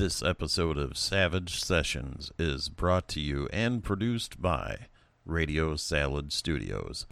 This episode of Savage Sessions is brought to you and produced by Radio Salad Studios.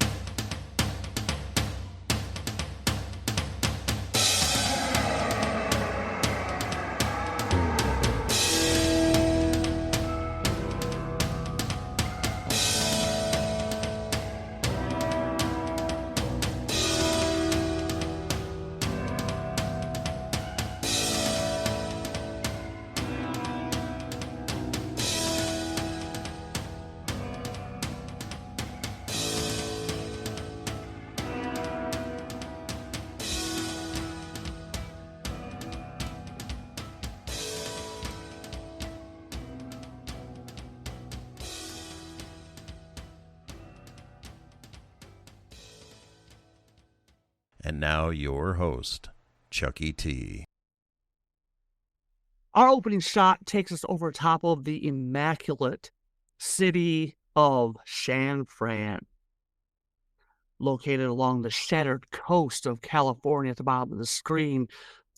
And now your host, Chucky T. Our opening shot takes us over top of the immaculate city of San Fran, located along the shattered coast of California. At the bottom of the screen,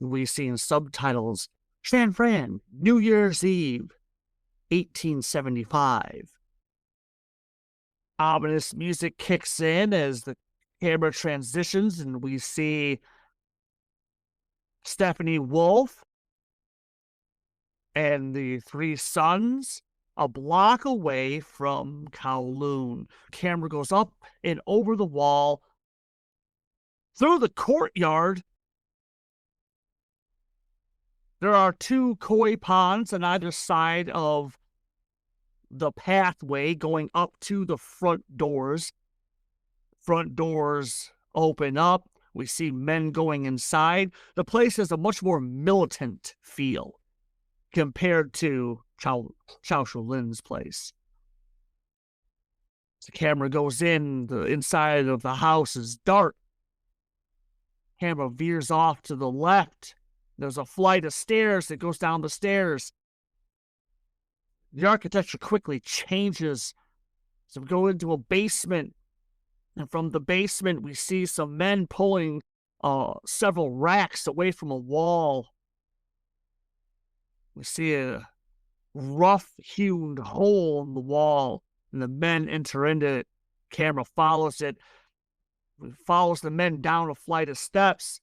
we see in subtitles, San Fran, New Year's Eve, 1875. Ominous music kicks in as the camera transitions, and we see Stephanie Wolf and the three sons a block away from Kowloon. Camera goes up and over the wall through the courtyard. There are two koi ponds on either side of the pathway going up to the front doors. Front doors open up. We see men going inside. The place has a much more militant feel compared to Chow Shulin's place. The camera goes in. The inside of the house is dark. Camera veers off to the left. There's a flight of stairs that goes down the stairs. The architecture quickly changes. So we go into a basement. And from the basement, we see some men pulling several racks away from a wall. We see a rough-hewn hole in the wall, and the men enter into it. Camera follows it. It follows the men down a flight of steps.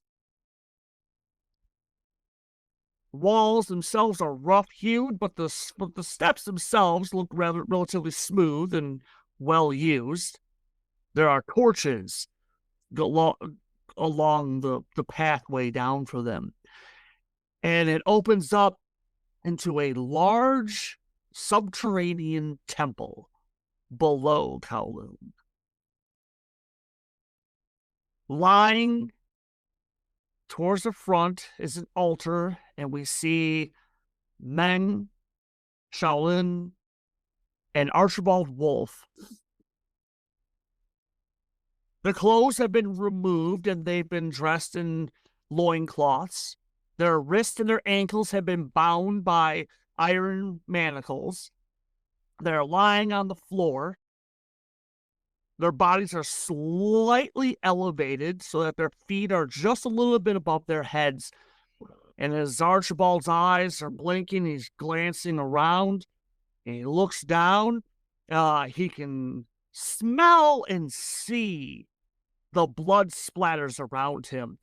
The walls themselves are rough-hewn, but the steps themselves look relatively smooth and well-used. There are torches along the pathway down for them. And it opens up into a large subterranean temple below Kowloon. Lying towards the front is an altar, and we see Meng, Shaolin, and Archibald Wolf. The clothes have been removed, and they've been dressed in loincloths. Their wrists and their ankles have been bound by iron manacles. They're lying on the floor. Their bodies are slightly elevated so that their feet are just a little bit above their heads. And as Archibald's eyes are blinking, he's glancing around, and he looks down. He can smell and see the blood splatters around him.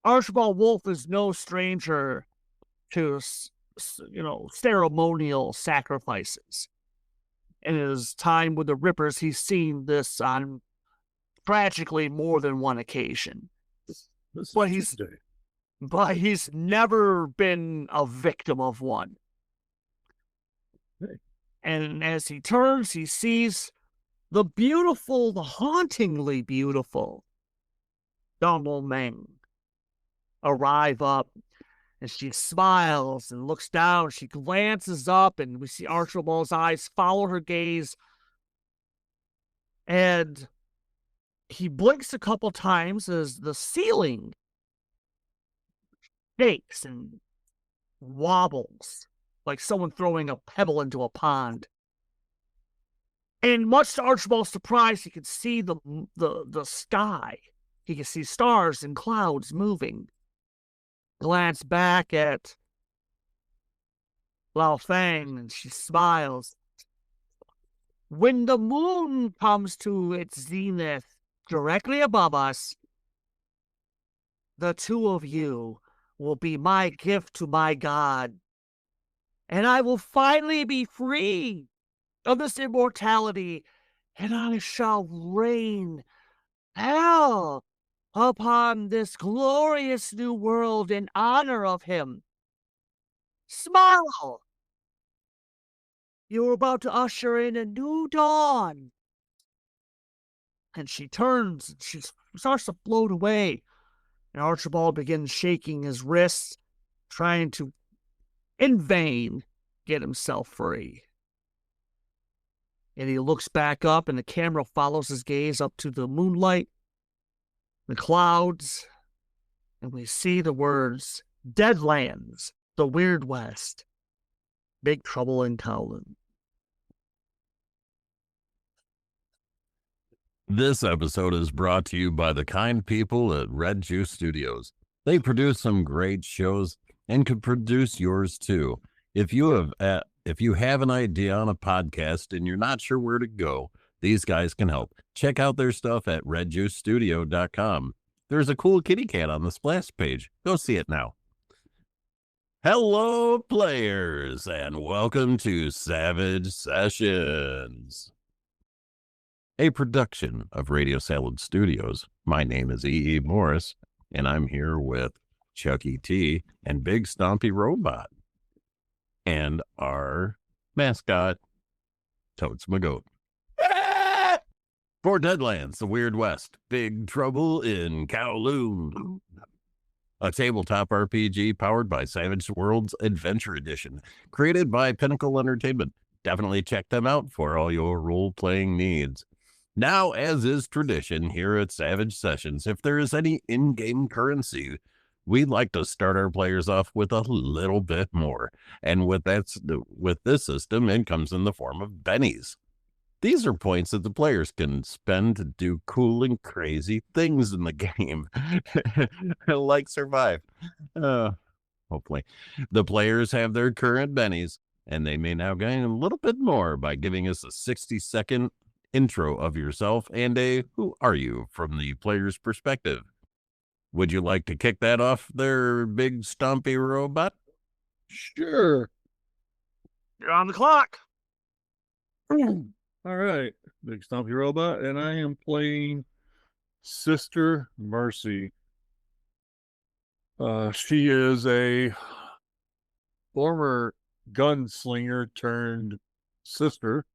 Archibald Wolf is no stranger to, ceremonial sacrifices. In his time with the Rippers, he's seen this on tragically more than one occasion. But he's never been a victim of one. And as he turns, he sees the hauntingly beautiful Donald Meng arrive up, and she smiles and looks down. She glances up, and we see Archibald's eyes follow her gaze, and he blinks a couple times as the ceiling shakes and wobbles like someone throwing a pebble into a pond. And much to Archibald's surprise, he could see the sky. He could see stars and clouds moving. Glance back at Lao Fang, and she smiles. When the moon comes to its zenith directly above us, the two of you will be my gift to my God, and I will finally be free of this immortality, and I shall reign hell upon this glorious new world in honor of him. Smile! You're about to usher in a new dawn. And she turns and she starts to float away. And Archibald begins shaking his wrists, trying to, in vain, get himself free. And he looks back up, and the camera follows his gaze up to the moonlight, the clouds, and we see the words, Deadlands, the Weird West, Big Trouble in Kowloon. This episode is brought to you by the kind people at Red Juice Studios. They produce some great shows and could produce yours too. If you have an idea on a podcast and you're not sure where to go, these guys can help. Check out their stuff at redjuicestudio.com. There's a cool kitty cat on the splash page. Go see it now. Hello, players, and welcome to Savage Sessions, a production of Radio Salad Studios. My name is E.E. Morris, and I'm here with Chucky T and Big Stompy Robot, and our mascot, Totes McGoat. For Deadlands, the Weird West, Big Trouble in Kowloon, a tabletop RPG powered by Savage Worlds Adventure Edition, created by Pinnacle Entertainment. Definitely check them out for all your role-playing needs. Now, as is tradition here at Savage Sessions, if there is any in-game currency, we'd like to start our players off with a little bit more. And with this system, it comes in the form of bennies. These are points that the players can spend to do cool and crazy things in the game, like survive. Hopefully. The players have their current bennies, and they may now gain a little bit more by giving us a 60-second intro of yourself and a who are you from the player's perspective. Would you like to kick that off there, Big Stompy Robot? Sure. You're on the clock. All right, Big Stumpy Robot, and I am playing Sister Mercy. She is a former gunslinger turned sister.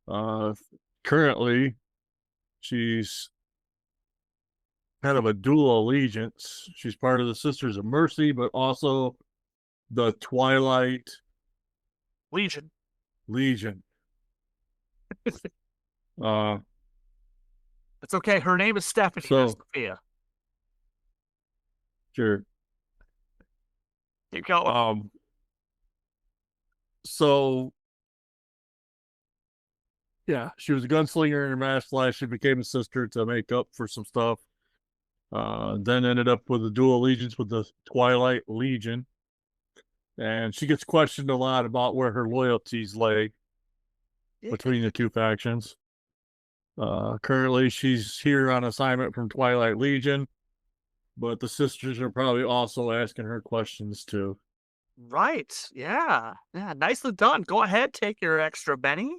Currently, she's kind of a dual allegiance. She's part of the Sisters of Mercy, but also the Twilight Legion. It's okay. Her name is Stephanie. So- Not Sophia. sure. Keep going. So yeah, she was a gunslinger in her mass life. She became a sister to make up for some stuff. Then ended up with a dual allegiance with the Twilight Legion. And she gets questioned a lot about where her loyalties lay between the two factions. Currently, she's here on assignment from Twilight Legion, but the sisters are probably also asking her questions too. Right. Yeah. Yeah. Nicely done. Go ahead. Take your extra Benny.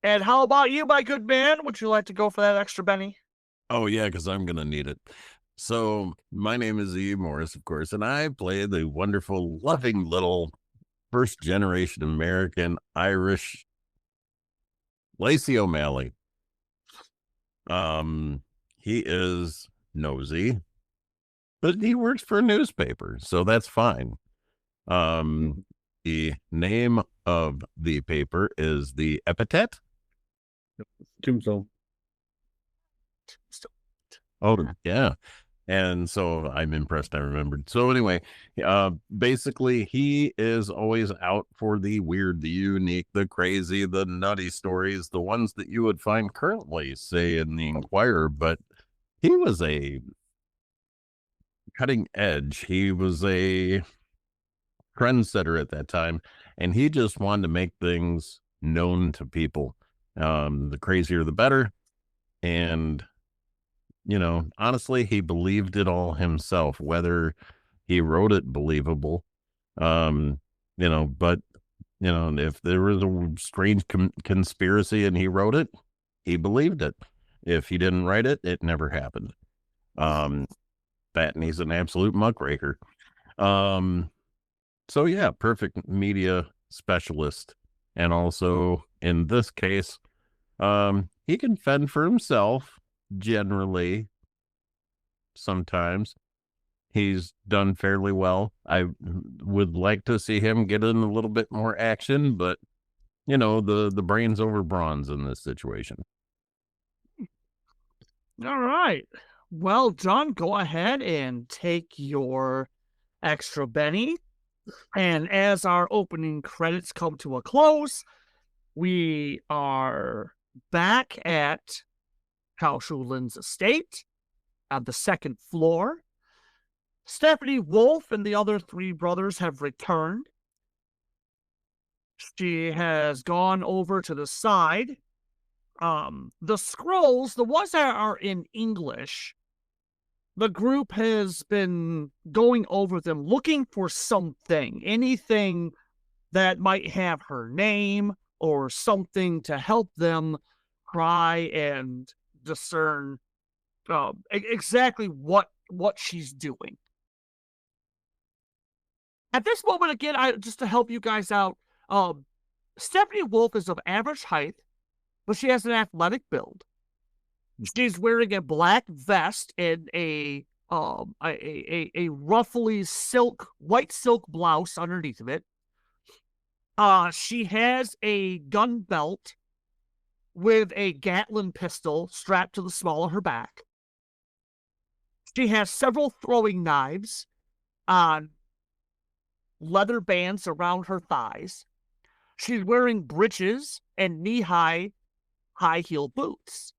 And how about you, my good man? Would you like to go for that extra Benny? Oh, yeah, because I'm going to need it. So, my name is E. Morris, of course, and I play the wonderful, loving little first-generation American Irish Lacey O'Malley. He is nosy, but he works for a newspaper, so that's fine. The name of the paper is the Epithet. Tombstone. Oh, yeah. And so I'm impressed I remembered. So anyway, basically he is always out for the weird, the unique, the crazy, the nutty stories, the ones that you would find currently, say, in the Inquirer. But he was a cutting edge. He was a trendsetter at that time, and he just wanted to make things known to people. The crazier, the better. And, honestly, he believed it all himself, whether he wrote it believable. But, if there was a strange conspiracy and he wrote it, he believed it. If he didn't write it, it never happened. That, and he's an absolute muckraker. So yeah, perfect media specialist. And also in this case, he can fend for himself generally. Sometimes he's done fairly well. I would like to see him get in a little bit more action, but the brains over bronze in this situation. All right. Well, John, go ahead and take your extra Benny. And as our opening credits come to a close, we are back at Kowloon's estate on the second floor. Stephanie Wolf and the other three brothers have returned. She has gone over to the side. The scrolls, the ones that are in English, the group has been going over them, looking for something, anything that might have her name or something to help them try and discern exactly what she's doing. At this moment, again, just to help you guys out, Stephanie Wolf is of average height, but she has an athletic build. She's wearing a black vest and a ruffly white silk blouse underneath of it. She has a gun belt with a Gatling pistol strapped to the small of her back. She has several throwing knives on leather bands around her thighs. She's wearing breeches and knee-high high-heel boots.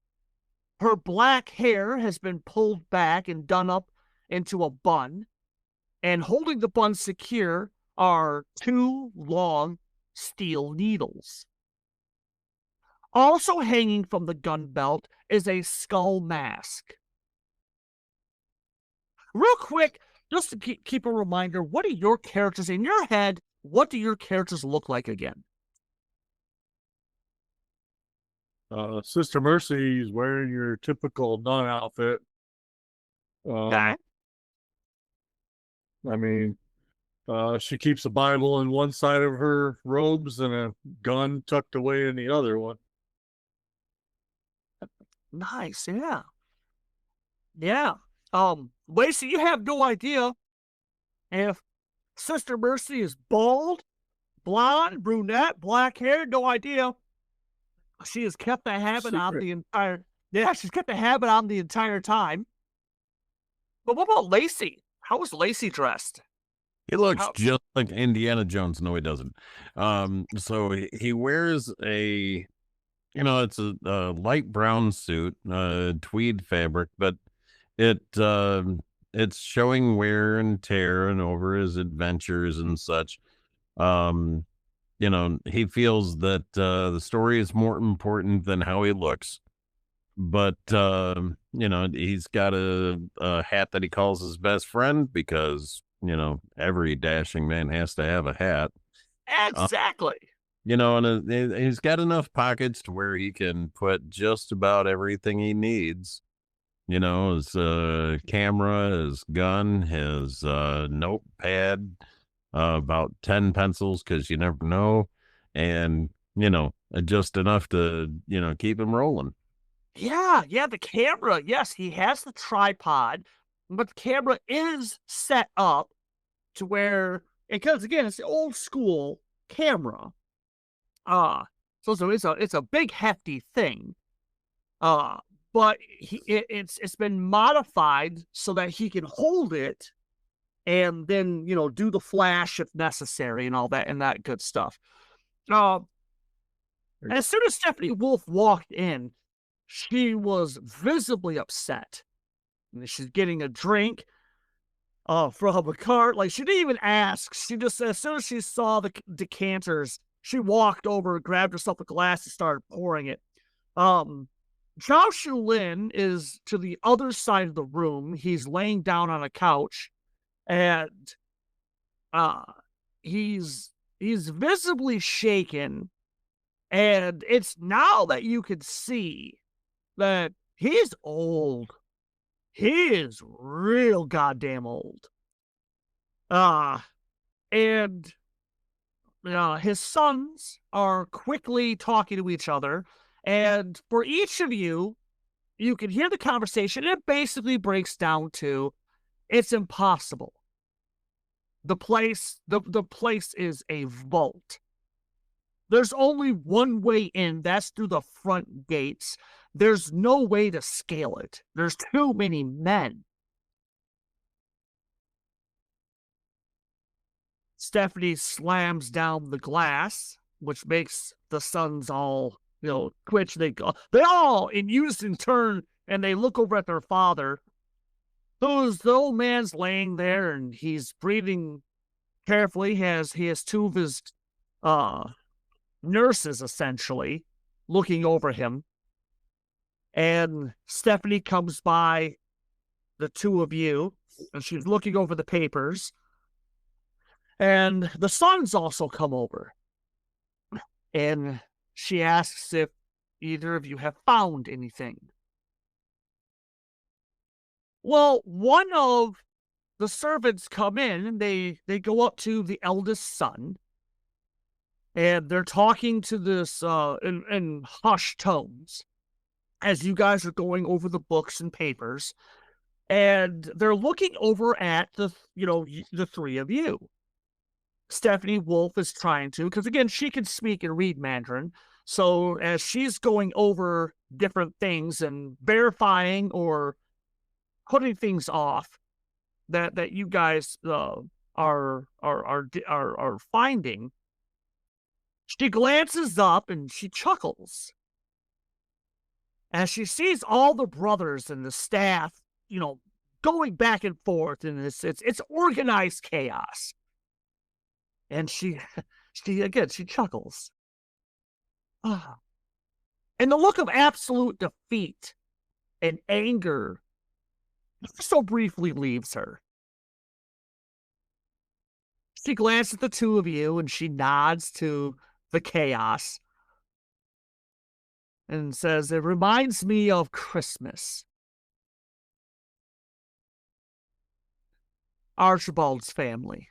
Her black hair has been pulled back and done up into a bun, and holding the bun secure are two long steel needles. Also hanging from the gun belt is a skull mask. Real quick, just to keep a reminder, what are your characters in your head? What do your characters look like again? Sister Mercy is wearing your typical nun outfit. Okay. I mean, she keeps a Bible in one side of her robes and a gun tucked away in the other one. Nice, yeah. Yeah. Lacey, you have no idea if Sister Mercy is bald, blonde, brunette, black hair, no idea. She has kept the habit on the entire... Yeah, she's kept the habit on the entire time. But what about Lacey? How was Lacey dressed? He looks just like Indiana Jones. No, he doesn't. So he wears a, it's a light brown suit, tweed fabric, but it's showing wear and tear and over his adventures and such. He feels that the story is more important than how he looks. But, he's got a hat that he calls his best friend because, every dashing man has to have a hat. Exactly. And he's got enough pockets to where he can put just about everything he needs. His camera, his gun, his notepad, about 10 pencils because you never know, and just enough to keep him rolling. Yeah, the camera. Yes, he has the tripod, but the camera is set up to where, because again, it's the old school camera. So it's a big hefty thing. But it's been modified so that he can hold it and then, do the flash if necessary and all that and that good stuff. As soon as Stephanie Wolf walked in, she was visibly upset. She's getting a drink. from a cart. Like, she didn't even ask. She just, as soon as she saw the decanters, she walked over, grabbed herself a glass, and started pouring it. Zhao Shulin is to the other side of the room. He's laying down on a couch, and he's visibly shaken. And it's now that you can see that he's old. He is real goddamn old. And his sons are quickly talking to each other. And for each of you, you can hear the conversation. It basically breaks down to, it's impossible. The place is a vault. There's only one way in. That's through the front gates. There's no way to scale it. There's too many men. Stephanie slams down the glass, which makes the sons all, twitch. They all in unison turn, and they look over at their father. The old man's laying there, and he's breathing carefully. He has two of his nurses, essentially, looking over him. And Stephanie comes by the two of you, and she's looking over the papers. And the sons also come over. And she asks if either of you have found anything. Well, one of the servants come in, and they go up to the eldest son, and they're talking to this in hushed tones as you guys are going over the books and papers, and they're looking over at the three of you. Stephanie Wolf is trying to, because again, she can speak and read Mandarin. So as she's going over different things and verifying or putting things off that you guys are finding, she glances up and she chuckles as she sees all the brothers and the staff, going back and forth, and it's organized chaos. And she chuckles. And the look of absolute defeat and anger so briefly leaves her. She glances at the two of you, and she nods to the chaos and says, "It reminds me of Christmas." Archibald's family.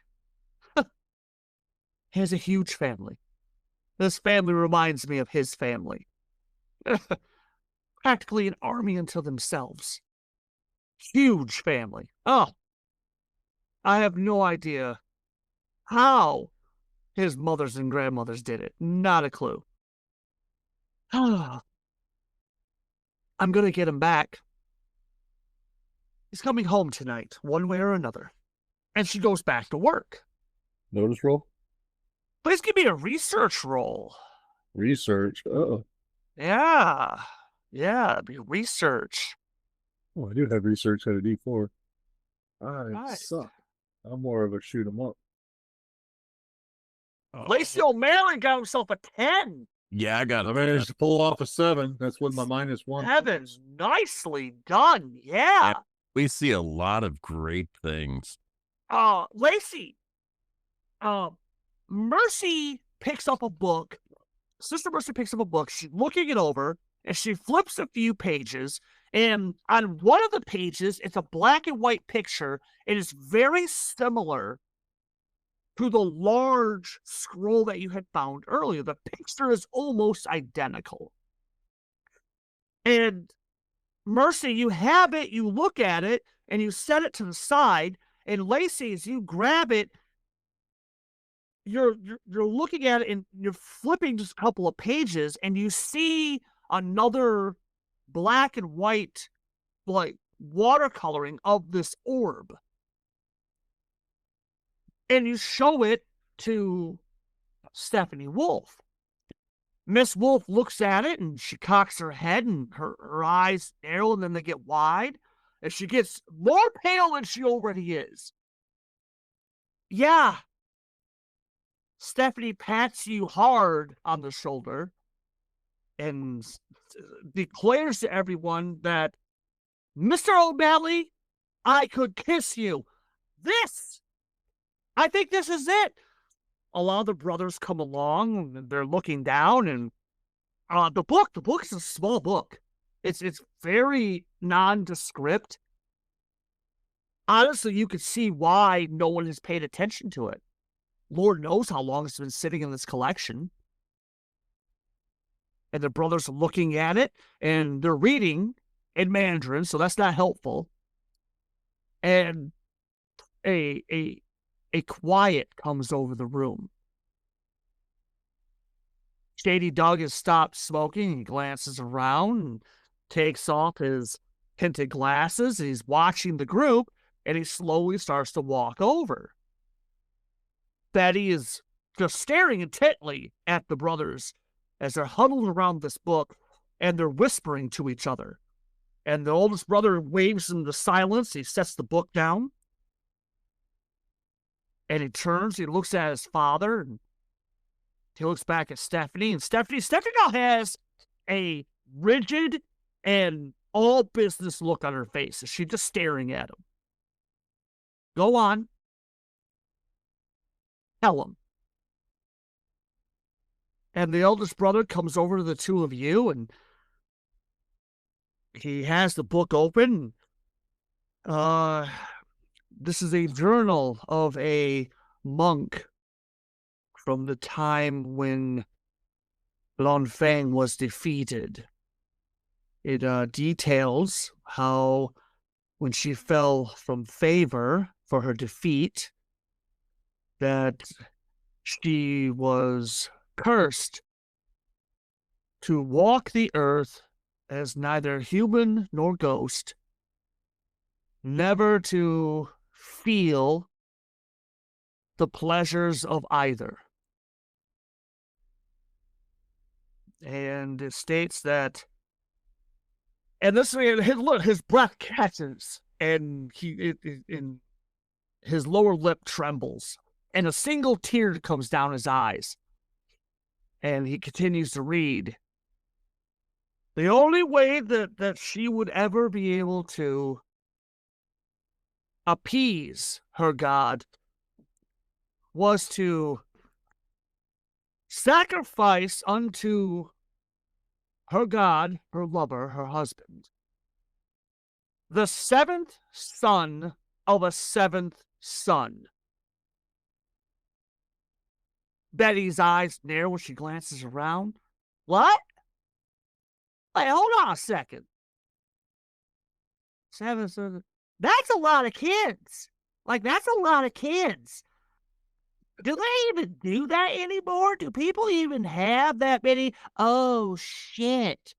He has a huge family. This family reminds me of his family. Practically an army unto themselves. Huge family. Oh, I have no idea how his mothers and grandmothers did it. Not a clue. I'm going to get him back. He's coming home tonight, one way or another. And she goes back to work. Notice roll? Please give me a research roll. Research? Uh-oh. Yeah. Yeah, it'd be research. Oh, I do have research at a D4. I Nice. suck. I'm more of a shoot 'em up. Lacey O'Malley got himself a 10. Yeah, I got I it. managed to pull off a 7. That's with my -1. Heavens, nicely done. Yeah. We see a lot of great things. Lacey, Mercy picks up a book. Sister Mercy picks up a book. She's looking it over, and she flips a few pages. And on one of the pages, it's a black and white picture. It is very similar to the large scroll that you had found earlier. The picture is almost identical. And Mercy, you have it, you look at it, and you set it to the side. And Lacey, as you grab it, you're looking at it and you're flipping just a couple of pages, and you see another black and white, like, watercoloring of this orb. And you show it to Stephanie Wolf. Miss Wolf looks at it, and she cocks her head, and her eyes narrow, and then they get wide, and she gets more pale than she already is. Yeah. Stephanie pats you hard on the shoulder and declares to everyone that, Mr. O'Malley, I could kiss you. I think this is it. A lot of the brothers come along and they're looking down, and the book is a small book. It's very nondescript. Honestly, you could see why no one has paid attention to it. Lord knows how long it's been sitting in this collection. And the brothers are looking at it, and they're reading in Mandarin, so that's not helpful. And a quiet comes over the room. Shady Doug has stopped smoking. He glances around and takes off his tinted glasses. He's watching the group, and he slowly starts to walk over. Betty is just staring intently at the brothers as they're huddled around this book, and they're whispering to each other. And the oldest brother waves him to silence. He sets the book down. And he turns, he looks at his father, and he looks back at Stephanie. And Stephanie now has a rigid and all business look on her face as she's just staring at him. Go on. Tell him. And the eldest brother comes over to the two of you, and he has the book open. This is a journal of a monk from the time when Lanfang was defeated. It details how when she fell from favor for her defeat, that she was cursed to walk the earth as neither human nor ghost, never to feel the pleasures of either. And it states that, and this look, his breath catches, and his lower lip trembles, and a single tear comes down his eyes. And he continues to read. The only way that she would ever be able to appease her god was to sacrifice unto her god, her lover, her husband, the seventh son of a seventh son. Betty's eyes narrow when she glances around. What? Wait, hold on a second. Seven sons. That's a lot of kids. Like, that's a lot of kids. Do they even do that anymore? Do people even have that many? Oh, shit.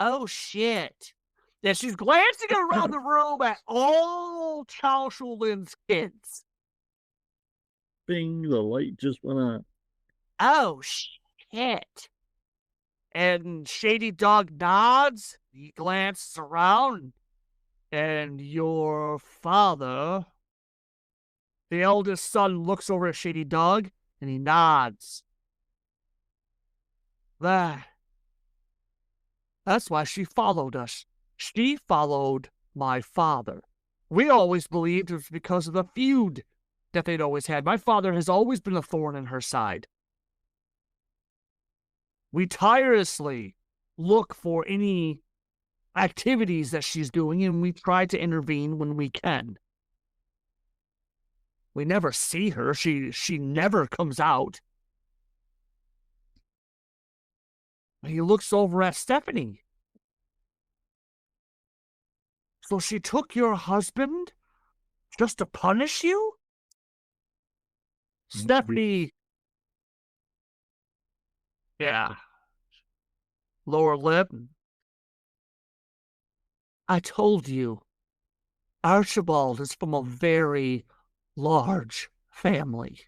Oh, shit. Yeah, she's glancing around the room at all Kowloon's kids. Bing, the light just went on. Oh, shit. And Shady Dog nods. He glances around. And your father, the eldest son, looks over at Shady Dog, and he nods. That's why she followed us. She followed my father. We always believed it was because of the feud that they'd always had. My father has always been a thorn in her side. We tirelessly look for any activities that she's doing, and we try to intervene when we can. We never see her. She never comes out. He looks over at Stephanie. So she took your husband just to punish you? Stephanie. Yeah. Lower lip. I told you, Archibald is from a very large family.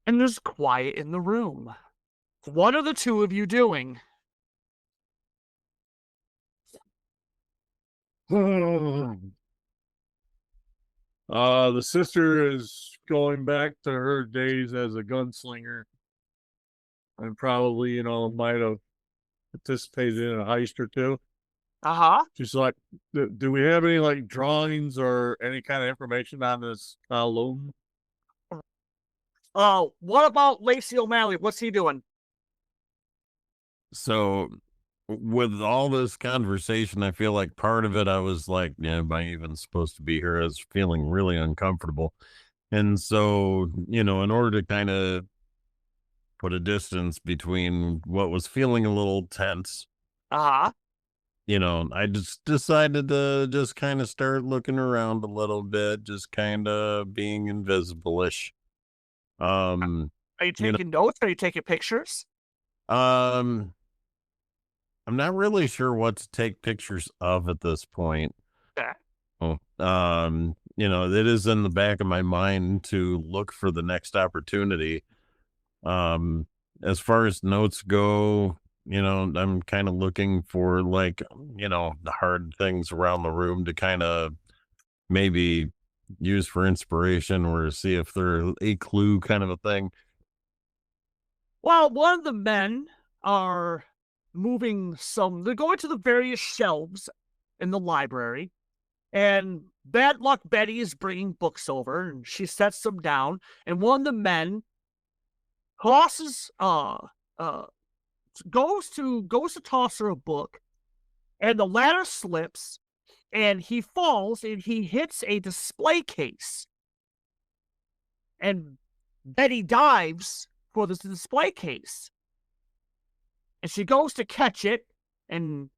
And there's quiet in the room. What are the two of you doing? The sister is going back to her days as a gunslinger, and probably, might have participated in a heist or two. Uh-huh. She's like, do we have any like drawings or any kind of information on this Kowloon? What about Lacey O'Malley? What's he doing? So, with all this conversation, I feel like part of it, I was like, yeah, am I even supposed to be here? I was feeling really uncomfortable. And so, in order to kind of put a distance between what was feeling a little tense, Uh-huh. I just decided to just kind of start looking around a little bit, just kind of being invisible-ish. Um, Are you you taking notes? Are you taking pictures? I'm not really sure what to take pictures of at this point. Okay. Oh, it is in the back of my mind to look for the next opportunity. Um, as far as notes go, I'm kind of looking for like, the hard things around the room to kind of maybe use for inspiration or see if they're a clue kind of a thing. Well, one of the men are they're going to the various shelves in the library, and Bad Luck Betty is bringing books over, and she sets them down, and one of the men tosses, uh, goes to toss her a book, and the ladder slips, and he falls, and he hits a display case, and Betty dives for this display case, and she goes to catch it, and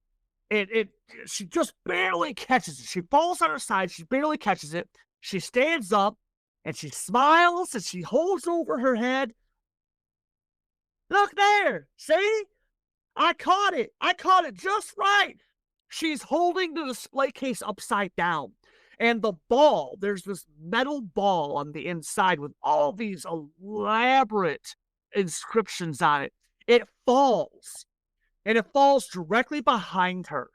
she just barely catches it. She falls on her side, she barely catches it. She stands up, and she smiles, and she holds over her head. Look there, see? I caught it. I caught it just right. She's holding the display case upside down. And the ball, there's this metal ball on the inside with all these elaborate inscriptions on it. It falls, and it falls directly behind her.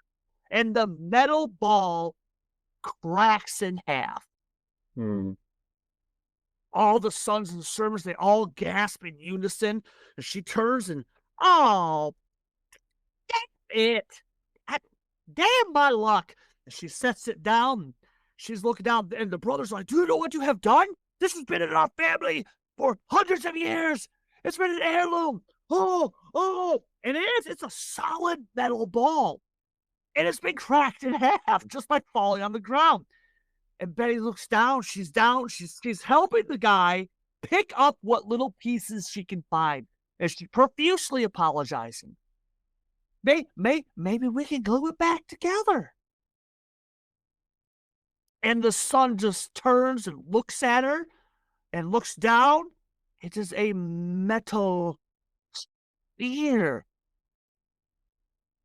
And the metal ball cracks in half. Hmm. All the sons and servants, they all gasp in unison. And she turns and, oh, it. Damn my luck. And she sets it down. She's looking down, and the brother's like, do you know what you have done? This has been in our family for hundreds of years. It's been an heirloom. Oh. And it is. It's a solid metal ball. And it's been cracked in half just by falling on the ground. And Betty looks down. She's down. She's helping the guy pick up what little pieces she can find. And she's profusely apologizing. Maybe we can glue it back together. And the son just turns and looks at her and looks down. It is a metal sphere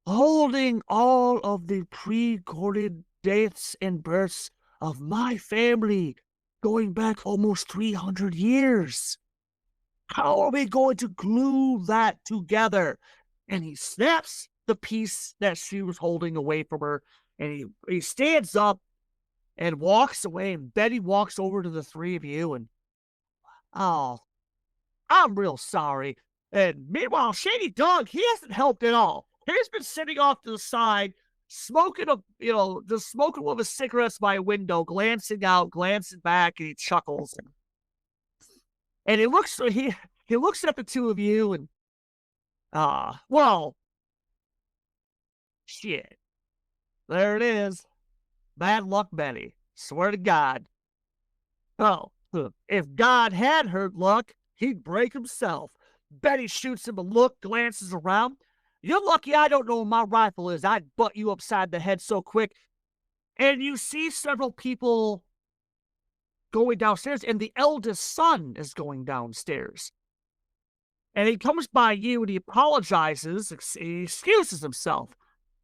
holding all of the pre-recorded dates and births of my family going back almost 300 years. How are we going to glue that together? And he snaps the piece that she was holding away from her, and he stands up and walks away, and Betty walks over to the three of you, and, oh, I'm real sorry. And meanwhile, Shady Dog, he hasn't helped at all. He's been sitting off to the side, smoking just smoking one of his cigarettes by a window, glancing out, glancing back, and he chuckles. And he looks at the two of you, and well, shit. There it is. Bad luck, Betty. Swear to God. Oh, if God had her luck, he'd break himself. Betty shoots him a look, glances around. You're lucky I don't know where my rifle is. I'd butt you upside the head so quick. And you see several people going downstairs, and the eldest son is going downstairs. And he comes by you, and he apologizes, he excuses himself.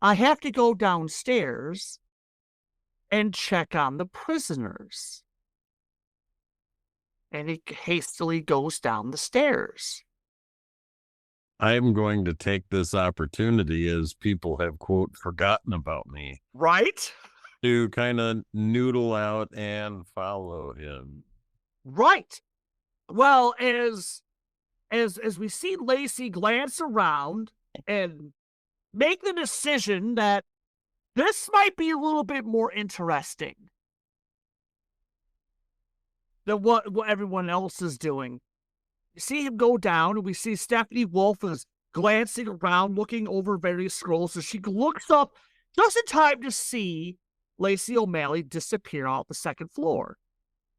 I have to go downstairs and check on the prisoners. And he hastily goes down the stairs. I'm going to take this opportunity as people have, quote, forgotten about me. Right? to kind of noodle out and follow him. Right. Well, as we see Lacey glance around and make the decision that this might be a little bit more interesting than what everyone else is doing. You see him go down, and we see Stephanie Wolf is glancing around, looking over various scrolls. So she looks up just in time to see Lacey O'Malley disappear out the second floor.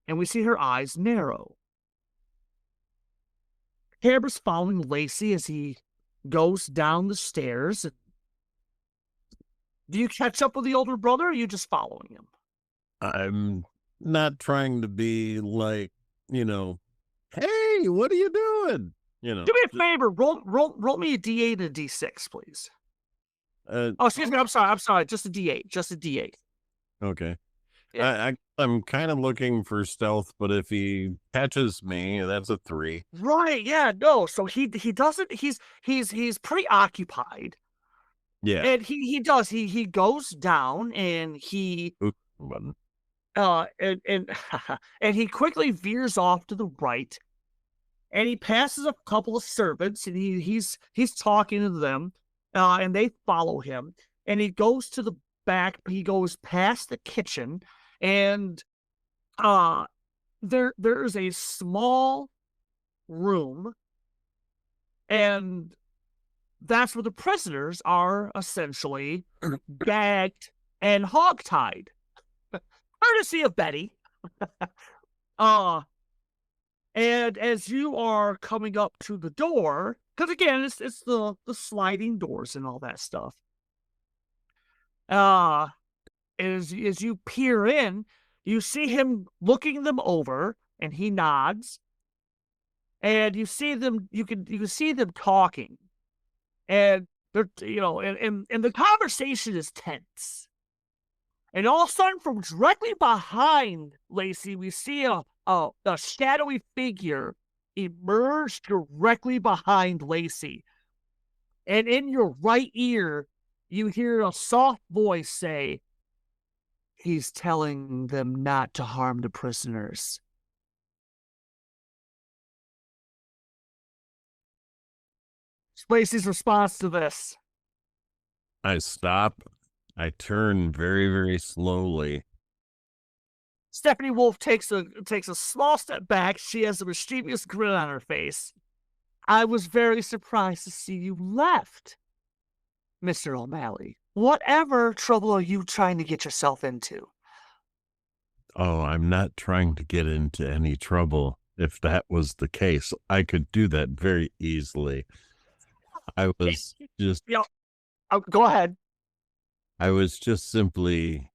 And we see her eyes narrow. Camera's following Lacey as he goes down the stairs. Do you catch up with the older brother, or are you just following him? I'm not trying to be like, hey, what are you doing? Do me a favor, roll me a D8 and a D6, please. Oh, excuse me, I'm sorry, just a D8, just a D8. Okay. Yeah. I'm kind of looking for stealth, but if he catches me, that's a 3. Right, yeah, no. So he doesn't, he's preoccupied. Yeah. And he goes down and he Oops, button. and he quickly veers off to the right, and he passes a couple of servants, and he's talking to them, and they follow him, and he goes to the back. He goes past the kitchen, and there's a small room, and that's where the prisoners are essentially gagged and hogtied, courtesy of Betty. And as you are coming up to the door, because again, it's the sliding doors and all that stuff. As you peer in, you see him looking them over, and he nods. And you see them. You can see them talking, and they're and the conversation is tense. And all of a sudden, from directly behind Lacey, we see a shadowy figure emerge directly behind Lacey. And in your right ear, you hear a soft voice say, "He's telling them not to harm the prisoners." Lacey's response to this. I stop. I turn very, very slowly. Stephanie Wolf takes a small step back. She has a mischievous grin on her face. "I was very surprised to see you left, Mr. O'Malley. Whatever trouble are you trying to get yourself into?" Oh, I'm not trying to get into any trouble. If that was the case, I could do that very easily. I was just... Go ahead. I was just simply,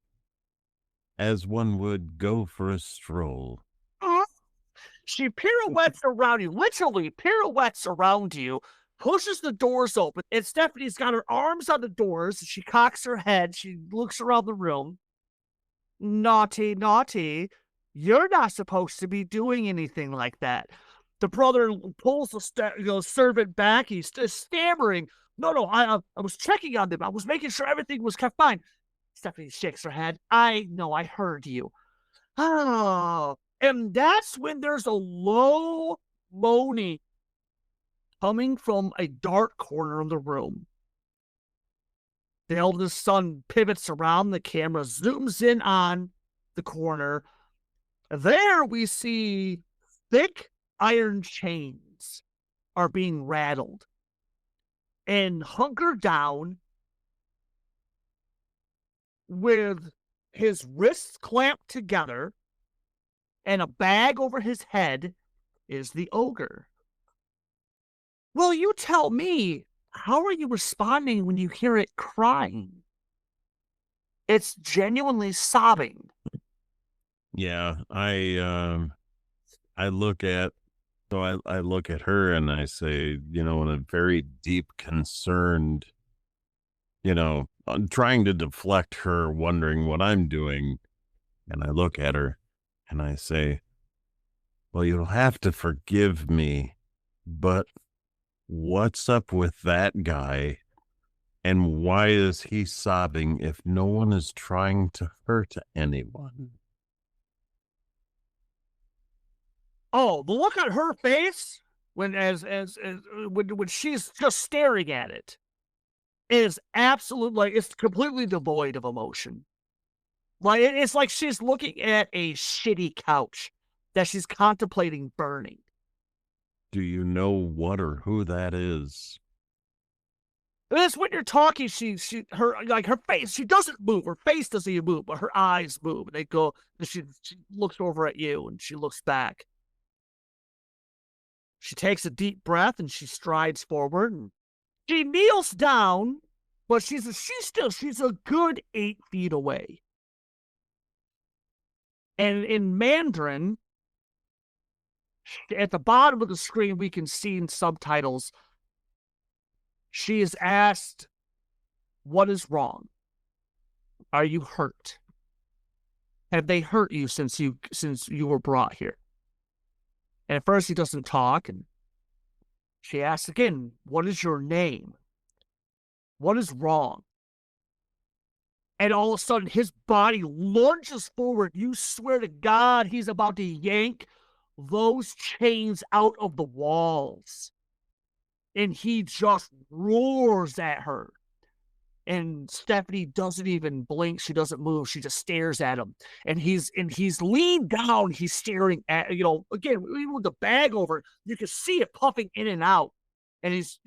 as one would, go for a stroll. She pirouettes around you, literally pirouettes around you, pushes the doors open, and Stephanie's got her arms on the doors. She cocks her head. She looks around the room. "Naughty, naughty. You're not supposed to be doing anything like that." The brother pulls the servant back. He's stammering. No, I was checking on them. I was making sure everything was kept fine." Stephanie shakes her head. "I know, I heard you." Oh, and that's when there's a low moaning coming from a dark corner of the room. The eldest son pivots around. The camera zooms in on the corner. There we see thick iron chains are being rattled. And hunkered down with his wrists clamped together and a bag over his head is the ogre. Well, you tell me, how are you responding when you hear it crying? It's genuinely sobbing. Yeah, I look at I look at her and I say, in a very deep concerned, I'm trying to deflect her wondering what I'm doing. And I look at her and I say, "Well, you'll have to forgive me, but what's up with that guy And why is he sobbing if no one is trying to hurt anyone? Oh, the look on her face when when she's just staring at it is absolutely, like, it's completely devoid of emotion. Like, it's like she's looking at a shitty couch that she's contemplating burning. Do you know what or who that is? This when you're talking, her face, she doesn't move. Her face doesn't even move, but her eyes move. And they go, and she looks over at you and she looks back. She takes a deep breath and she strides forward and she kneels down, but she's a good 8 feet away. And in Mandarin, at the bottom of the screen, we can see in subtitles, she is asked, "What is wrong? Are you hurt? Have they hurt you since you were brought here?" And at first he doesn't talk, and she asks again, "What is your name? What is wrong?" And all of a sudden, his body lunges forward. You swear to God, he's about to yank those chains out of the walls. And he just roars at her. And Stephanie doesn't even blink. She doesn't move. She just stares at him. And he's leaned down. He's staring at, again, even with the bag over, you can see it puffing in and out. And he's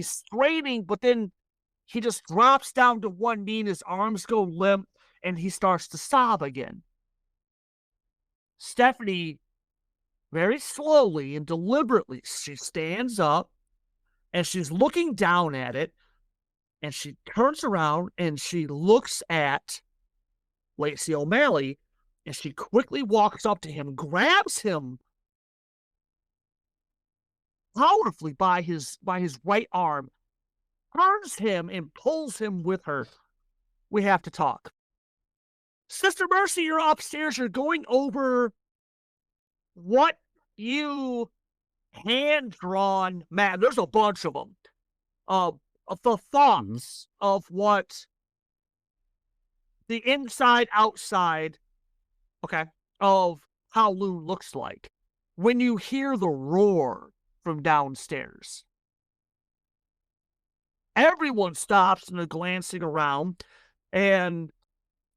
straining, but then he just drops down to one knee and his arms go limp and he starts to sob again. Stephanie, very slowly and deliberately, she stands up and she's looking down at it, and she turns around and she looks at Lacey O'Malley, and she quickly walks up to him, grabs him powerfully by his right arm, turns him and pulls him with her. "We have to talk. Sister Mercy, you're upstairs. You're going over what you hand-drawn, man, there's a bunch of them, of the thoughts of what the inside outside, okay, of Kowloon looks like when you hear the roar from downstairs." Everyone stops and they're glancing around, and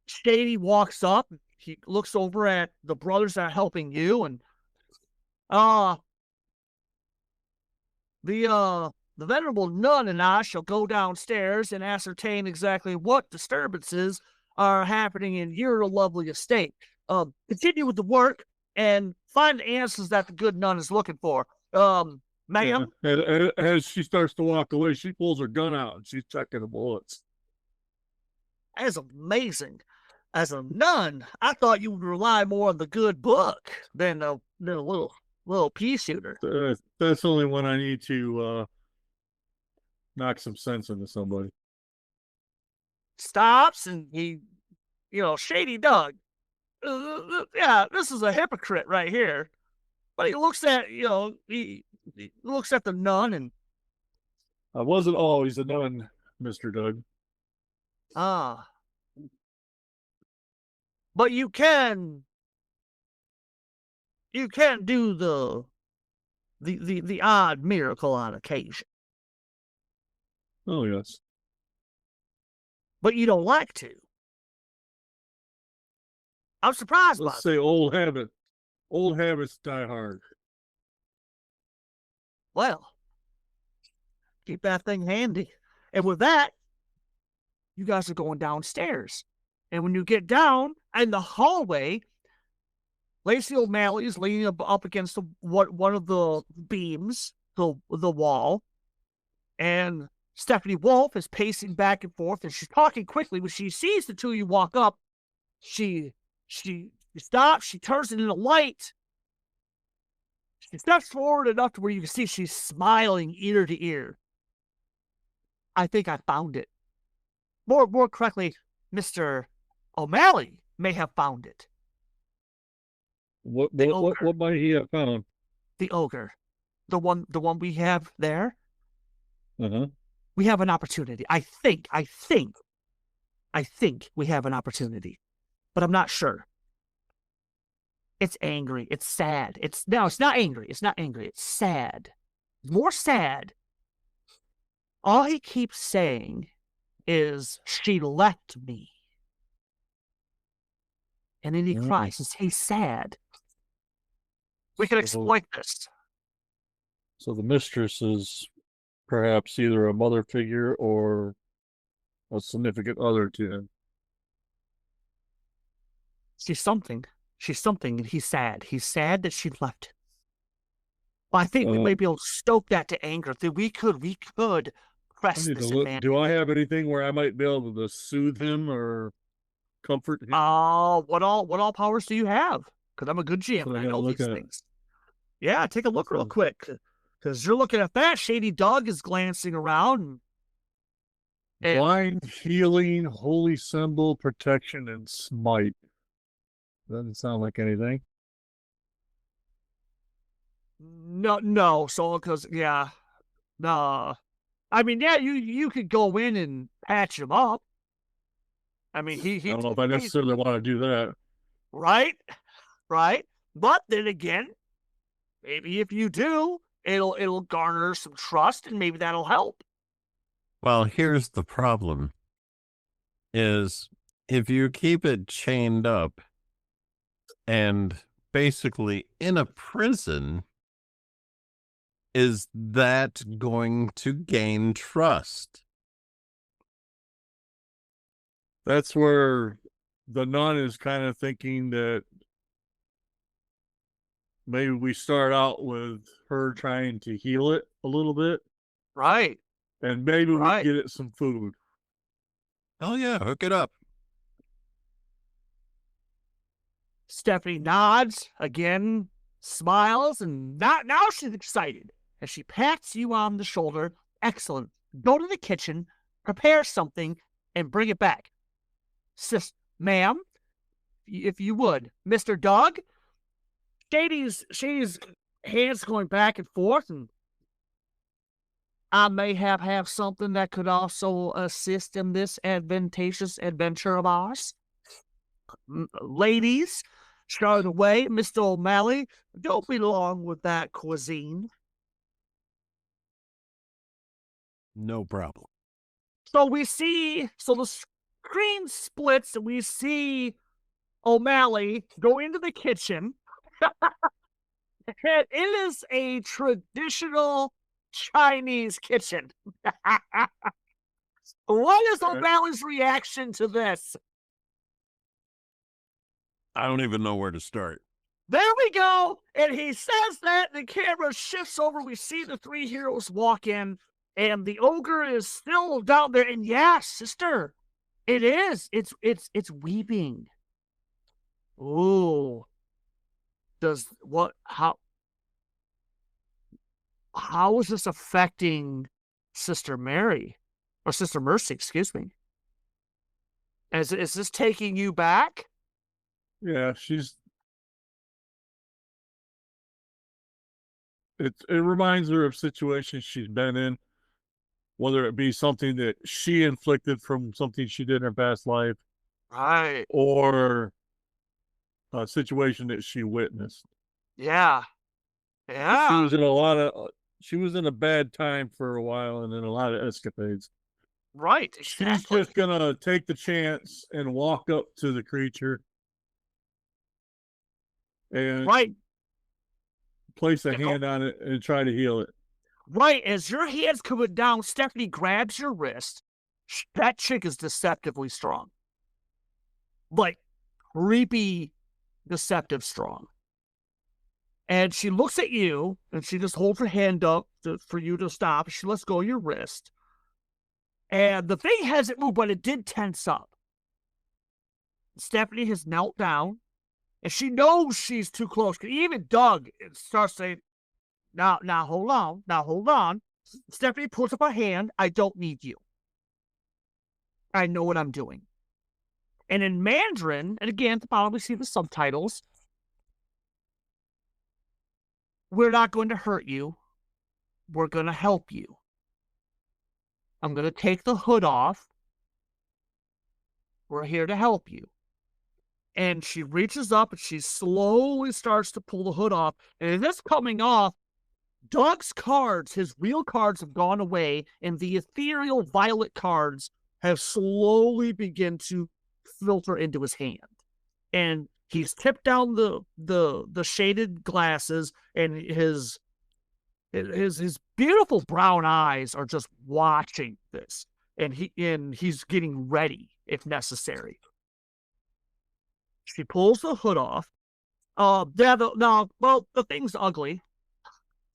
Shady walks up. He looks over at the brothers that are helping you, and the venerable nun and I shall go downstairs and ascertain exactly what disturbances are happening in your lovely estate. Continue with the work and find the answers that the good nun is looking for. Ma'am? And as she starts to walk away, she pulls her gun out and she's checking the bullets. That is amazing. As a nun, I thought you would rely more on the good book than a little pea shooter. That's only when I need to knock some sense into somebody. Stops and he, Shady Doug. Yeah, this is a hypocrite right here. But he looks at, he looks at the nun and, I wasn't always a nun, Mr. Doug. But you can do the odd miracle on occasion. Oh, yes. But you don't like to. I'm surprised by Let's say old habits die hard. Well, keep that thing handy. And with that, you guys are going downstairs. And when you get down in the hallway, Lacey O'Malley is leaning up against one of the beams, the wall, and Stephanie Wolf is pacing back and forth, and she's talking quickly. When she sees the two of you walk up, she stops, she turns it into light. She steps forward enough to where you can see she's smiling ear to ear. "I think I found it. More correctly, Mr. O'Malley may have found it." What might he have found? The ogre. The one we have there. Uh-huh. we have an opportunity. I think we have an opportunity, but I'm not sure. It's angry. It's sad. It's not angry. It's not angry. It's sad. More sad. All he keeps saying is, she left me. And then he cries. He's sad. We can exploit this. So the mistress is perhaps either a mother figure or a significant other to him. She's something. She's something, and he's sad. He's sad that she left. Well, I think we may be able to stoke that to anger. That we could press this advantage. Do I have anything where I might be able to soothe him or comfort him? What all powers do you have? Because I'm a good GM. So I know these things. Yeah, take a look real quick. Because you're looking at that. Shady Dog is glancing around. Blind, healing, holy symbol, protection, and smite. Doesn't sound like anything. No. So, because no. I mean, yeah, you could go in and patch him up. I mean, I don't know if I necessarily want to do that. Right. But then again, maybe if you do, it'll garner some trust, and maybe that'll help. Well, here's the problem: is if you keep it chained up and basically in a prison, is that going to gain trust? That's where the nun is kind of thinking that maybe we start out with her trying to heal it a little bit. Right. And maybe we get it some food. Oh, yeah. Hook it up. Stephanie nods again, smiles, and now she's excited as she pats you on the shoulder. Excellent. Go to the kitchen, prepare something, and bring it back. Sis, ma'am, if you would. Mr. Dog, Shady's hands going back and forth, and I may have something that could also assist in this advantageous adventure of ours. Ladies, start away. Mr. O'Malley, don't be long with that cuisine. No problem. So the screen splits, and we see O'Malley go into the kitchen. And it is a traditional Chinese kitchen. What is O'Malley's reaction to this? I don't even know where to start. There we go. And he says that, and the camera shifts over. We see the three heroes walk in, and the ogre is still down there. And yeah, sister, it is. It's weeping. Ooh. How is this affecting Sister Mary? Or Sister Mercy, excuse me. Is this taking you back? Yeah, it reminds her of situations she's been in, whether it be something that she inflicted from something she did in her past life, right, or a situation that she witnessed. Yeah. She was in a bad time for a while, and in a lot of escapades. Right, exactly. She's just gonna take the chance and walk up to the creature and place a hand on it and try to heal it. Right, as your hand's coming down, Stephanie grabs your wrist. That chick is deceptively strong. Like, creepy, deceptive strong. And she looks at you, and she just holds her hand up for you to stop. She lets go of your wrist. And the thing hasn't moved, but it did tense up. Stephanie has knelt down, and she knows she's too close. Even Doug starts saying, now hold on. Stephanie pulls up her hand. I don't need you. I know what I'm doing. And in Mandarin, and again, to probably see the subtitles, we're not going to hurt you. We're going to help you. I'm going to take the hood off. We're here to help you. And she reaches up and she slowly starts to pull the hood off. And as it's coming off, Doug's cards, his real cards, have gone away, and the ethereal violet cards have slowly begun to filter into his hand. And he's tipped down the shaded glasses, and his beautiful brown eyes are just watching this. And he's getting ready if necessary. She pulls the hood off. The thing's ugly.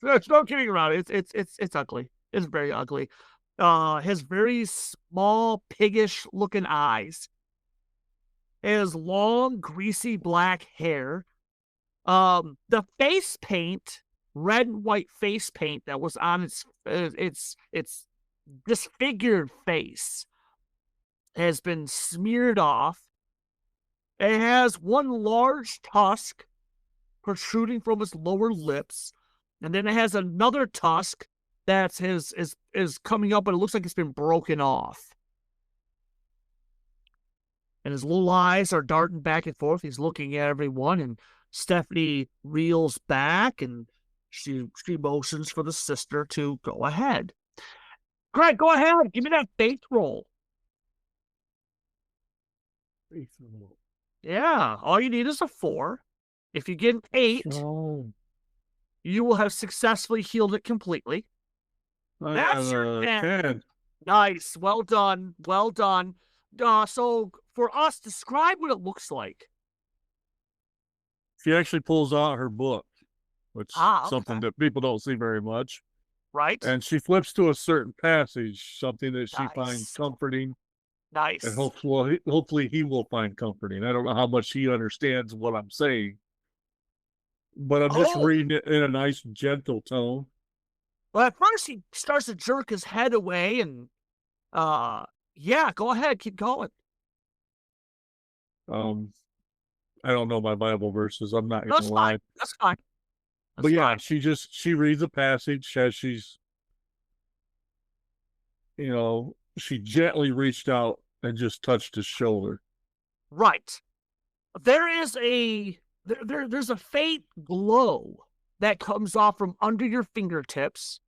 There's no kidding around it. It's ugly. It's very ugly. Has very small, piggish looking eyes. It has long, greasy black hair. The face paint, red and white face paint that was on its disfigured face, has been smeared off. It has one large tusk protruding from its lower lips, and then it has another tusk that is coming up, but it looks like it's been broken off. And his little eyes are darting back and forth. He's looking at everyone, and Stephanie reels back, and she motions for the sister to go ahead. Greg, go ahead. Give me that faith roll. Faith roll. Yeah, all you need is a 4. If you get an 8, you will have successfully healed it completely. That's your 10. Nice. Well done. Well done. So for us, describe what it looks like. She actually pulls out her book, which is something that people don't see very much. Right. And she flips to a certain passage, something that she finds comforting. Nice. And hopefully he will find comforting. I don't know how much he understands what I'm saying, but I'm just reading it in a nice, gentle tone. Well, at first he starts to jerk his head away, and yeah, go ahead, keep going. I don't know my Bible verses. I'm not gonna lie. That's fine. But yeah, she reads a passage as she's, she gently reached out and just touched his shoulder. Right. There's a faint glow that comes off from under your fingertips.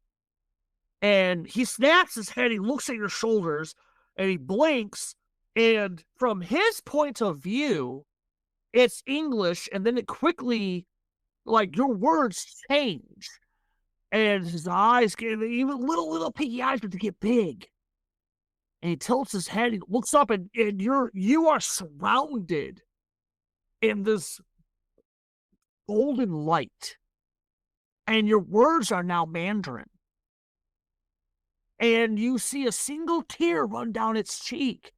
And he snaps his head, he looks at your shoulders, and he blinks. And from his point of view, it's English, and then it quickly, your words change. And his eyes get even little piggy eyes, but they get big. And he tilts his head, he looks up, and you are surrounded in this golden light. And your words are now Mandarin. And you see a single tear run down its cheek.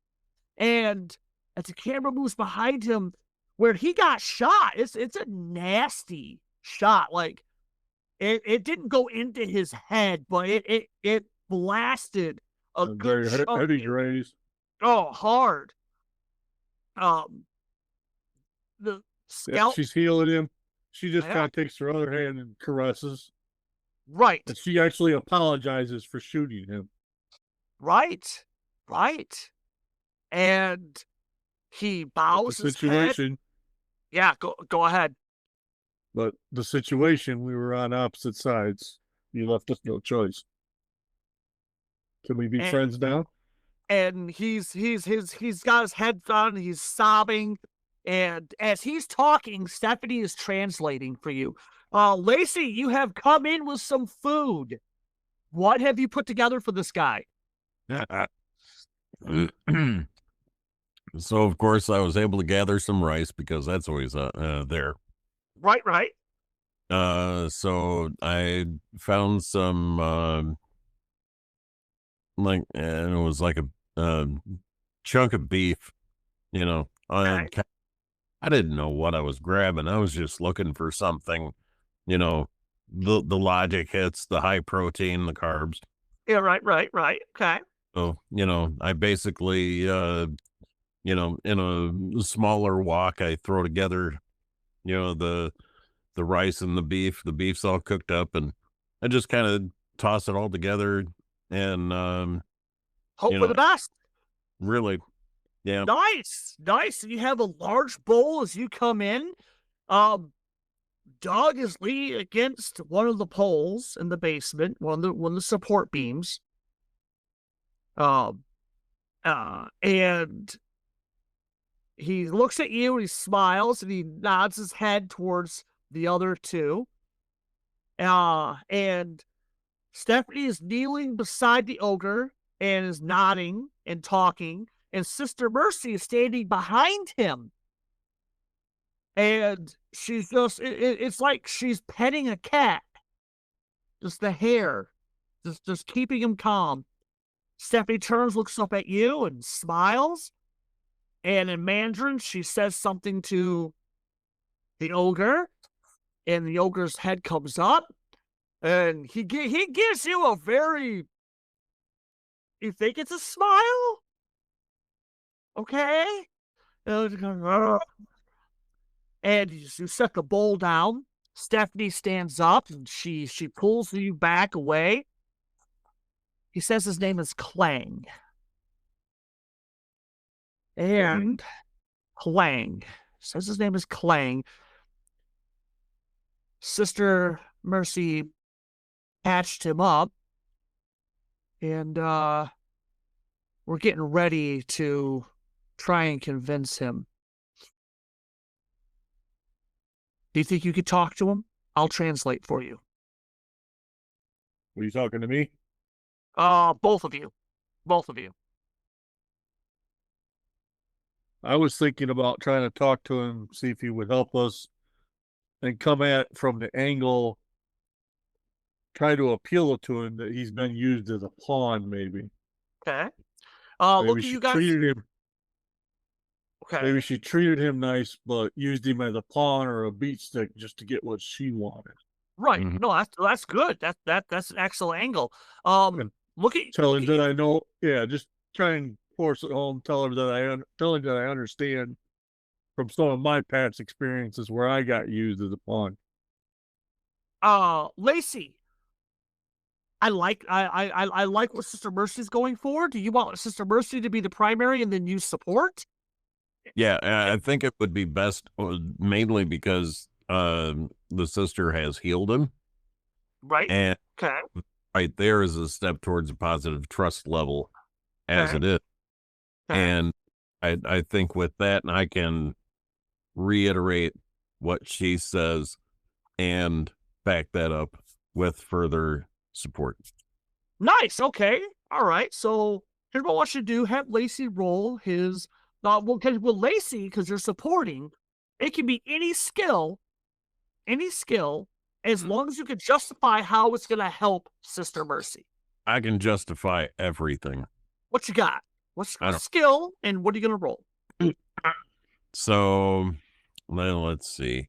And as the camera moves behind him, where he got shot, it's a nasty shot. It didn't go into his head, but it blasted a good very heavy graze. Oh, hard. The scalp. She's healing him. She just kind of takes her other hand and caresses. Right. And she actually apologizes for shooting him. Right. And he bows his head. Yeah, go ahead. But the situation, we were on opposite sides. You left us no choice. Can we be friends now? And he's got his head down, he's sobbing, and as he's talking, Stephanie is translating for you. Lacey, you have come in with some food. What have you put together for this guy? So, of course, I was able to gather some rice because that's always there. Right. So I found some, and it was like a chunk of beef, I didn't know what I was grabbing. I was just looking for something, the logic hits, the high protein, the carbs. Yeah, right. Okay. So, I basically, in a smaller wok, I throw together, the rice and the beef. The beef's all cooked up, and I just kind of toss it all together and Hope You for know, the best. really. Yeah. Nice. And you have a large bowl as you come in. Doug is leaning against one of the poles in the basement, one of the support beams. And he looks at you and he smiles and he nods his head towards the other two. And Stephanie is kneeling beside the ogre and is nodding and talking, and Sister Mercy is standing behind him. And she's just, it's like she's petting a cat. Just the hair, just keeping him calm. Stephanie turns, looks up at you, and smiles. And in Mandarin, she says something to the ogre, and the ogre's head comes up, and he gives you a very, you think it's a smile? Okay? And you set the bowl down. Stephanie stands up, and she pulls you back away. He says his name is Clang. And Clang. Says his name is Clang. Sister Mercy patched him up. And we're getting ready to try and convince him. Do you think you could talk to him? I'll translate for you. Were you talking to me? Both of you. Both of you. I was thinking about trying to talk to him, see if he would help us, and come at it from the angle, try to appeal to him that he's been used as a pawn, maybe. Okay. Maybe Look at she you guys. treated him. Okay. Maybe she treated him nice, but used him as a pawn or a beat stick just to get what she wanted. Right. Mhm. No, that's good. That's an excellent angle. And Look at Tell look him at that I know. Yeah, just try and force it home. Tell him that I understand from some of my past experiences where I got used as a pawn. Lacey. I like what Sister Mercy's going for. Do you want Sister Mercy to be the primary and then use support? Yeah, I think it would be best, mainly because the sister has healed him, Right. and Okay. right there is a step towards a positive trust level, as Okay. it is. Okay. And I think with that, I can reiterate what she says and back that up with further support. Nice. Okay. All right. So here's what I want you to do: have Lacey roll his. Well, Lacey, because you're supporting, it can be any skill, as long as you can justify how it's going to help Sister Mercy. I can justify everything. What you got? What's I don't- skill, and what are you going to roll? So let's see.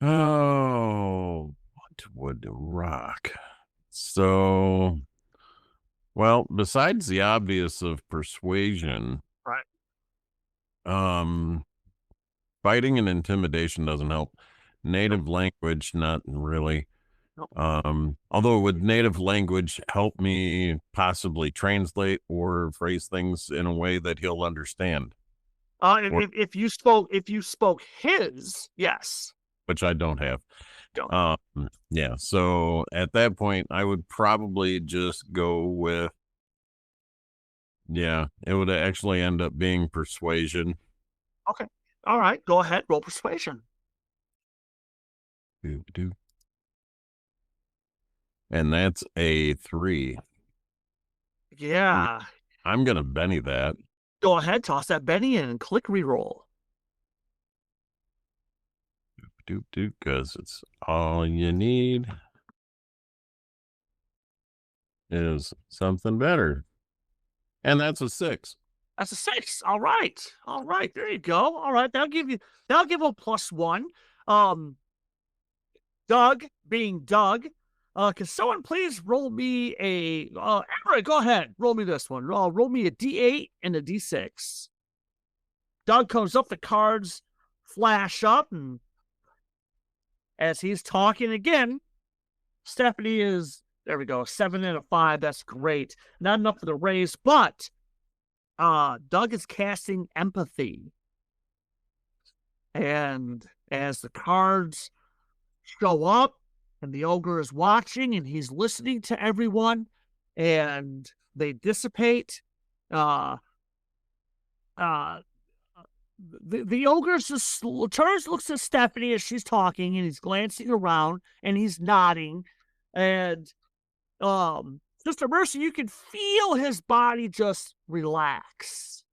Oh, what would rock? So, well, besides the obvious of persuasion, Right. fighting and intimidation doesn't help. Native language, not really. Nope. Although would native language help me possibly translate or phrase things in a way that he'll understand, If you spoke his, yes. which I don't have. Don't. Yeah. So at that point, I would probably just go with, yeah, it would actually end up being persuasion. Okay. All right. Go ahead. Roll persuasion. Doo-doo. And that's a 3. Yeah. I'm gonna Benny that. Go ahead. Toss that Benny in and click reroll. Because it's all you need is something better. And that's a 6. That's a 6. All right. All right. There you go. All right. That'll give him +1. Doug being Doug. Can someone please roll me a Everett, go ahead. Roll me this one. Roll me a D8 and a D6. Doug comes up, the cards flash up, and as he's talking again, Stephanie is There we go. 7 and a 5. That's great. Not enough for the raise, but Doug is casting empathy. And as the cards show up and the ogre is watching and he's listening to everyone and they dissipate, the ogre just turns, looks at Stephanie as she's talking, and he's glancing around and he's nodding. And Sister Mercy, you can feel his body just relax.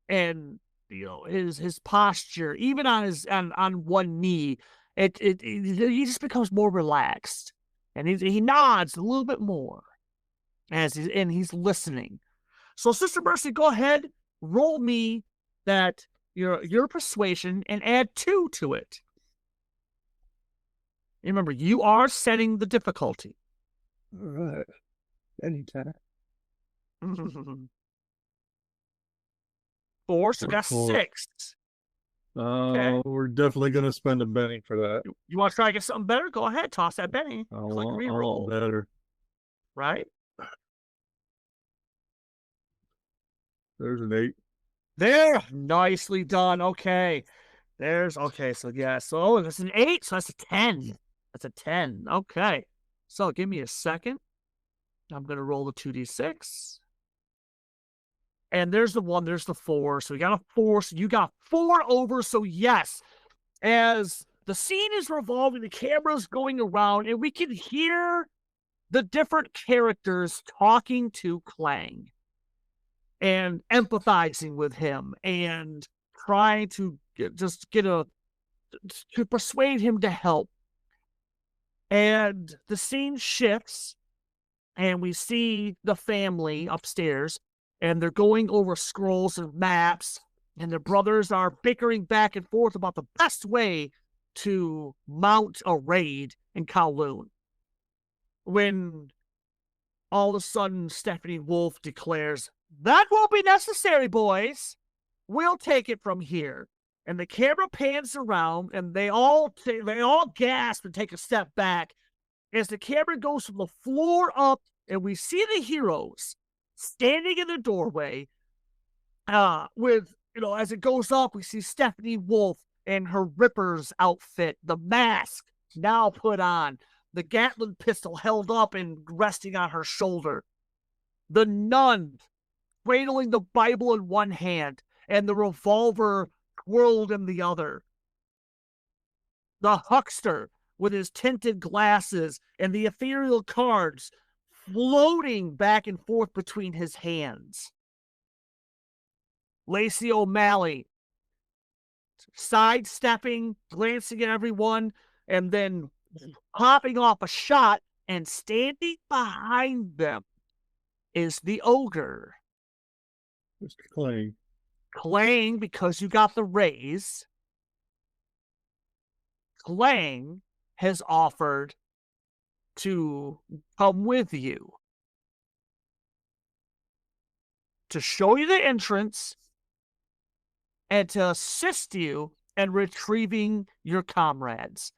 And his posture, even on his on one knee, he just becomes more relaxed. And he nods a little bit more as he's listening. So Sister Mercy, go ahead, roll me that your persuasion and add 2 to it. Remember, you are setting the difficulty. All right. Anytime. 4, so got 6. Okay. We're definitely going to spend a Benny for that. You want to try to get something better? Go ahead, toss that Benny. I want better. Right? There's an 8. There, nicely done. Okay. Okay, so yeah, so that's an 8, so that's a 10. That's a 10. Okay. So give me a second. I'm going to roll the 2d6. And there's the 1, there's the 4. So we got a 4. So you got 4 over. So yes, as the scene is revolving, the camera's going around, and we can hear the different characters talking to Clang and empathizing with him and trying to to persuade him to help. And the scene shifts, and we see the family upstairs, and they're going over scrolls and maps, and the brothers are bickering back and forth about the best way to mount a raid in Kowloon. When all of a sudden Stephanie Wolf declares, "That won't be necessary, boys. We'll take it from here." And the camera pans around, and they all gasp and take a step back as the camera goes from the floor up, and we see the heroes standing in the doorway. With as it goes up, we see Stephanie Wolf in her Ripper's outfit, the mask now put on, the Gatling pistol held up and resting on her shoulder, the nun cradling the Bible in one hand and the revolver twirled in the other, the huckster with his tinted glasses and the ethereal cards floating back and forth between his hands, Lacey O'Malley sidestepping, glancing at everyone, and then popping off a shot, and standing behind them is the ogre. Mr. Clang. Clang, because you got the raise, Clang has offered to come with you to show you the entrance and to assist you in retrieving your comrades.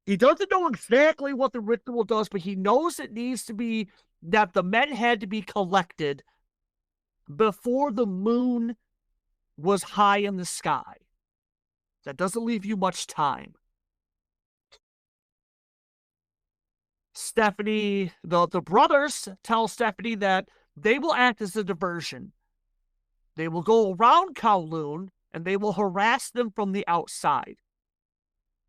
He doesn't know exactly what the ritual does, but he knows it needs to be that the men had to be collected before the moon was high in the sky. That doesn't leave you much time. Stephanie, the brothers tell Stephanie that they will act as a diversion. They will go around Kowloon and they will harass them from the outside.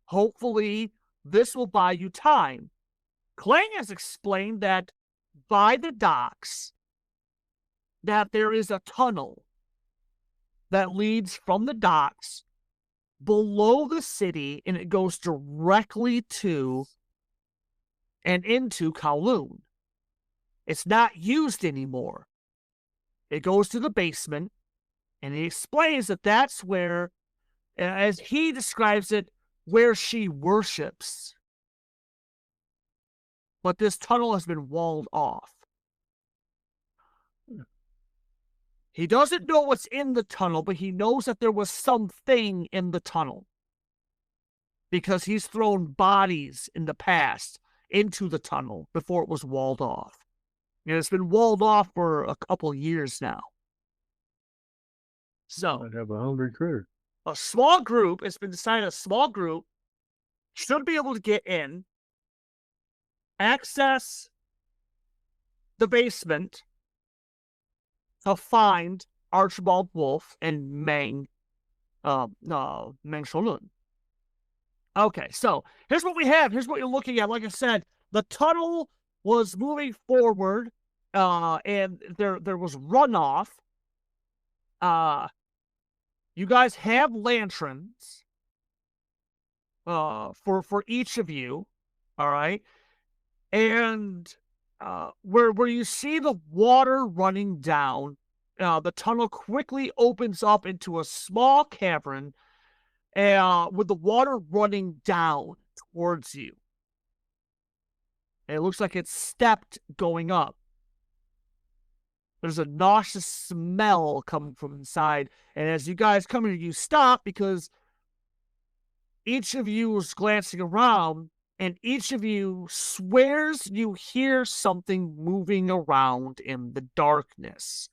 Hopefully, this will buy you time. Clang has explained that by the docks, that there is a tunnel that leads from the docks below the city, and it goes directly to and into Kowloon. It's not used anymore. It goes to the basement, and he explains that that's where, as he describes it, where she worships. But this tunnel has been walled off. He doesn't know what's in the tunnel, but he knows that there was something in the tunnel. because he's thrown bodies in the past into the tunnel before it was walled off. And it's been walled off for a couple years now. So, I'd have a hungry critter. a small group, it's been decided a small group should be able to get in, access the basement to find Archibald Wolf and Meng Sholun. Okay, so here's what we have. Here's what you're looking at. Like I said, the tunnel was moving forward, and there was runoff. You guys have lanterns for each of you, all right? And where you see the water running down, the tunnel quickly opens up into a small cavern with the water running down towards you. And it looks like it's stepped going up. There's a nauseous smell coming from inside. And as you guys come here, you stop because each of you is glancing around and each of you swears you hear something moving around in the darkness.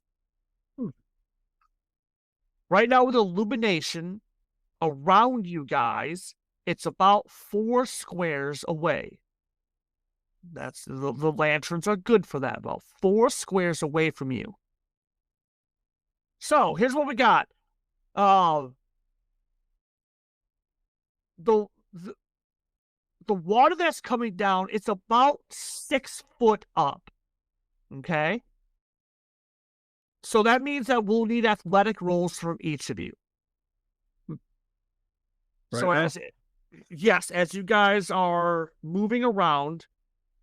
Right now with illumination around you guys, it's about 4 squares away. That's the lanterns are good for that, about 4 squares away from you. So here's what we got. The water that's coming down, it's about 6 foot up. Okay? So that means that we'll need athletic rolls from each of you. Right So now? yes, as you guys are moving around,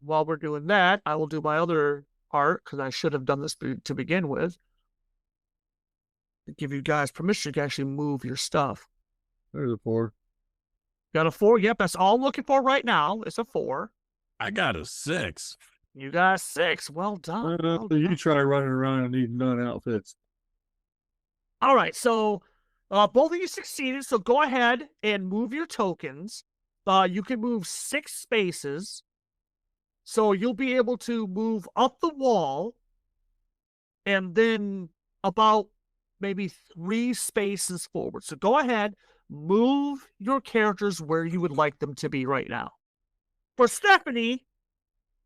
while we're doing that, I will do my other part, because I should have done this to begin with. To give you guys permission to actually move your stuff. There's a 4. Got a 4? Yep, that's all I'm looking for right now. It's a 4. I got a 6. You got 6. Well done. Well You done. try running around and eating none outfits. All right, so both of you succeeded, so go ahead and move your tokens. You can move 6 spaces. So you'll be able to move up the wall and then about maybe 3 spaces forward. So go ahead, move your characters where you would like them to be right now. For Stephanie,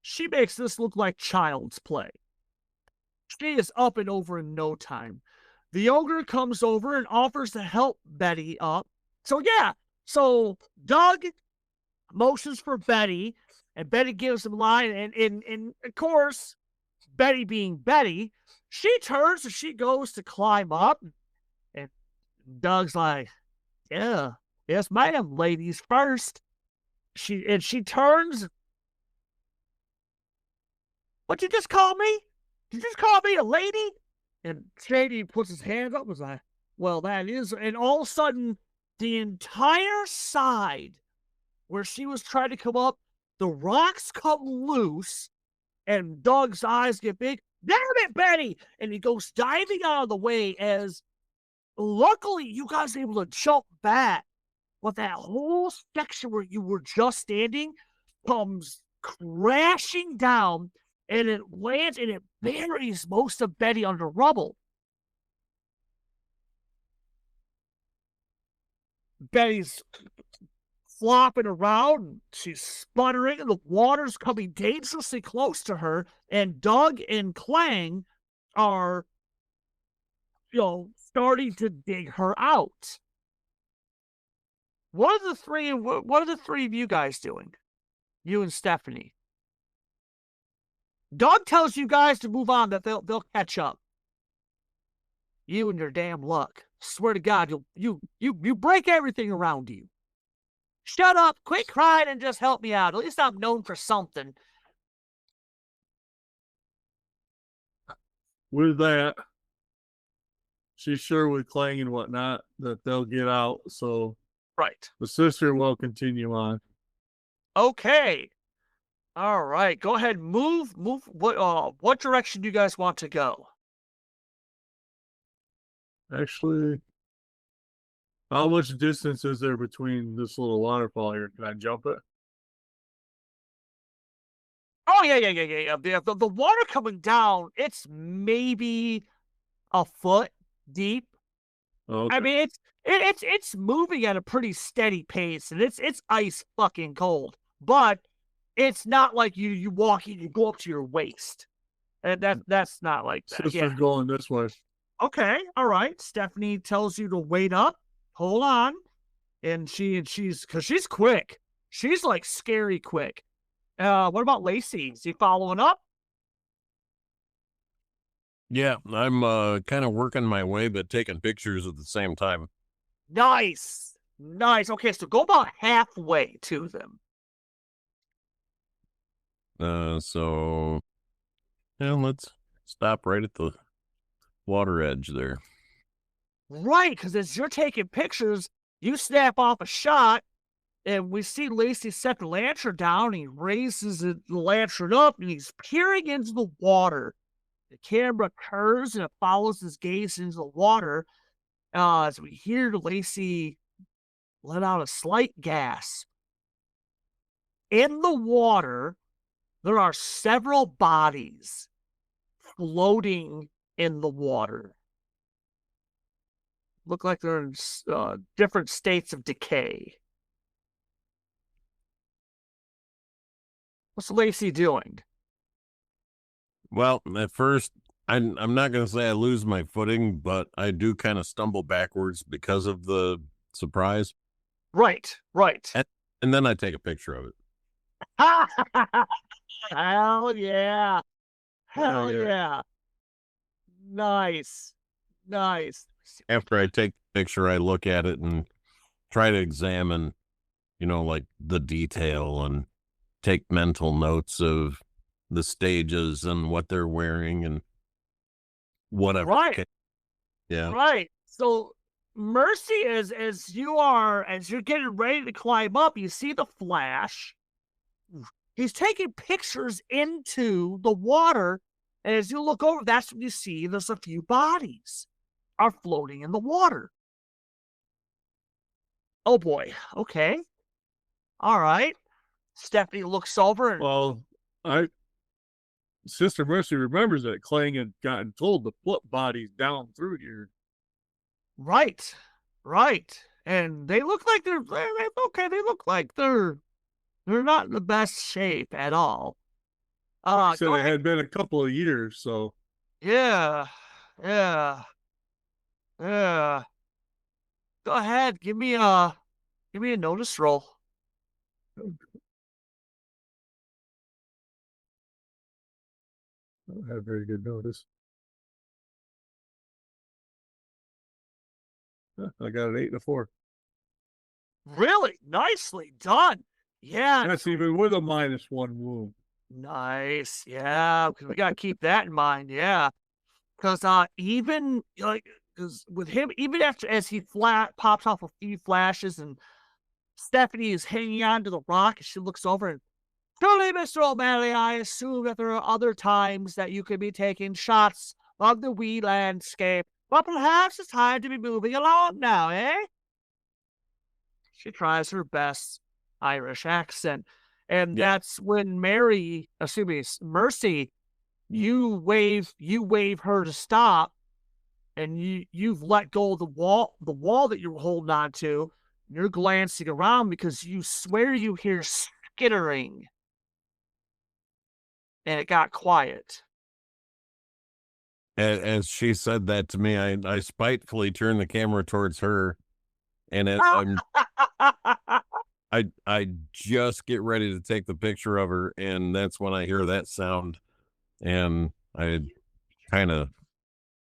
she makes this look like child's play. She is up and over in no time. The ogre comes over and offers to help Betty up. So yeah, so Doug motions for Betty, and Betty gives him a line, and of course, Betty being Betty, she turns and she goes to climb up, and Doug's like, yeah, yes, ma'am, ladies first. She turns. What'd you just call me? Did you just call me a lady? And Shady puts his hand up and was like, well, that is, and all of a sudden, the entire side where she was trying to come up, the rocks come loose, and Doug's eyes get big. Damn it, Betty! And he goes diving out of the way as, luckily, you guys are able to jump back. But that whole section where you were just standing comes crashing down, and it lands and it buries most of Betty under rubble. Betty's flopping around, she's sputtering, and the water's coming dangerously close to her, and Doug and Clang are, starting to dig her out. What are the three of you guys doing? You and Stephanie. Doug tells you guys to move on, that they'll catch up. You and your damn luck. Swear to God, you break everything around you. Shut up, quit crying, and just help me out. At least I'm known for something. With that, she's sure with Clang and whatnot that they'll get out, so Right. the sister will continue on. Okay. All right. Go ahead. Move. What direction do you guys want to go? Actually, How much distance is there between this little waterfall here? Can I jump it? Oh yeah. The water coming down, it's maybe a foot deep. Okay. I mean, it's moving at a pretty steady pace, and it's ice fucking cold. But it's not like you walk in, you go up to your waist. And that's not like that. Sister's Yeah. going this way. Okay. All right. Stephanie tells you to wait up. Hold on. And she's because she's quick. She's like scary quick. What about Lacey? Is he following up? Yeah, I'm kind of working my way, but taking pictures at the same time. Nice. Nice. Okay, so go about halfway to them. So yeah, let's stop right at the water edge there. Right, because as you're taking pictures, you snap off a shot, and we see Lacey set the lantern down, and he raises the lantern up, and he's peering into the water. The camera curves, and it follows his gaze into the water, as we hear Lacey let out a slight gasp. In the water, there are several bodies floating in the water. Look like they're in different states of decay. What's Lacey doing? Well, at first, I'm not going to say I lose my footing, but I do kind of stumble backwards because of the surprise. Right. And then I take a picture of it. Hell yeah. Hell yeah. yeah. Nice. After I take the picture, I look at it and try to examine, like the detail and take mental notes of the stages and what they're wearing and whatever. Right. Yeah. Right. So Mercy, as you're getting ready to climb up, you see the flash. He's taking pictures into the water, and as you look over, that's when you see there's a few bodies are floating in the water. Oh boy. Okay. All right. Stephanie looks over and Well, Sister Mercy remembers that Clang had gotten told to put bodies down through here. right. And they look like they're okay. They look like they're not in the best shape at all. So Go it ahead. had been a couple of years, so Yeah. Go ahead. Give me a notice roll. I don't have very good notice. I got an 8 and a 4. Really nicely done. Yeah. That's even with a -1 wound. Nice. Yeah, because we gotta keep that in mind. Yeah, because even because with him, even after as he pops off a few flashes, and Stephanie is hanging on to the rock, and she looks over and, truly, Mr. O'Malley, I assume that there are other times that you could be taking shots of the wee landscape, but perhaps it's time to be moving along now, eh? She tries her best Irish accent. And Yeah. that's when Mercy, you wave her to stop, and you've let go of the wall that you were holding on to. And you're glancing around because you swear you hear skittering. And it got quiet. As she said that to me, I spitefully turned the camera towards her, and I just get ready to take the picture of her, and that's when I hear that sound, and I kind of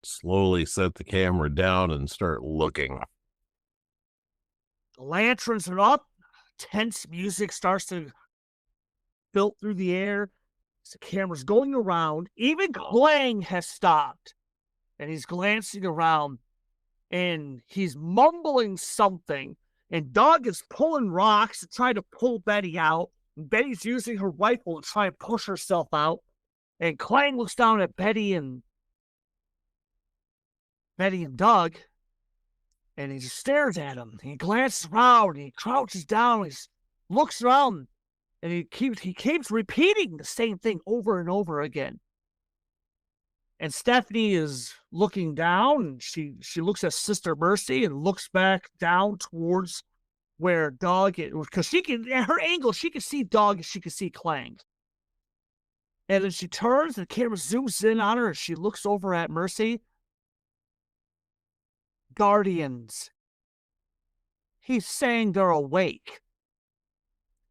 slowly set the camera down and start looking. The lanterns are up. Tense music starts to filter through the air. The camera's going around. Even Clang has stopped. And he's glancing around. And he's mumbling something. And Doug is pulling rocks to try to pull Betty out. And Betty's using her rifle to try and push herself out. And Clang looks down at Betty and Doug. And he just stares at him. He glances around. He crouches down. He looks around, and he keeps repeating the same thing over and over again. And Stephanie is looking down, and she looks at Sister Mercy and looks back down towards where Doug is, because she can, at her angle, she can see Doug and she can see Clang. And then she turns, and the camera zooms in on her, and she looks over at Mercy. Guardians. He's saying they're awake.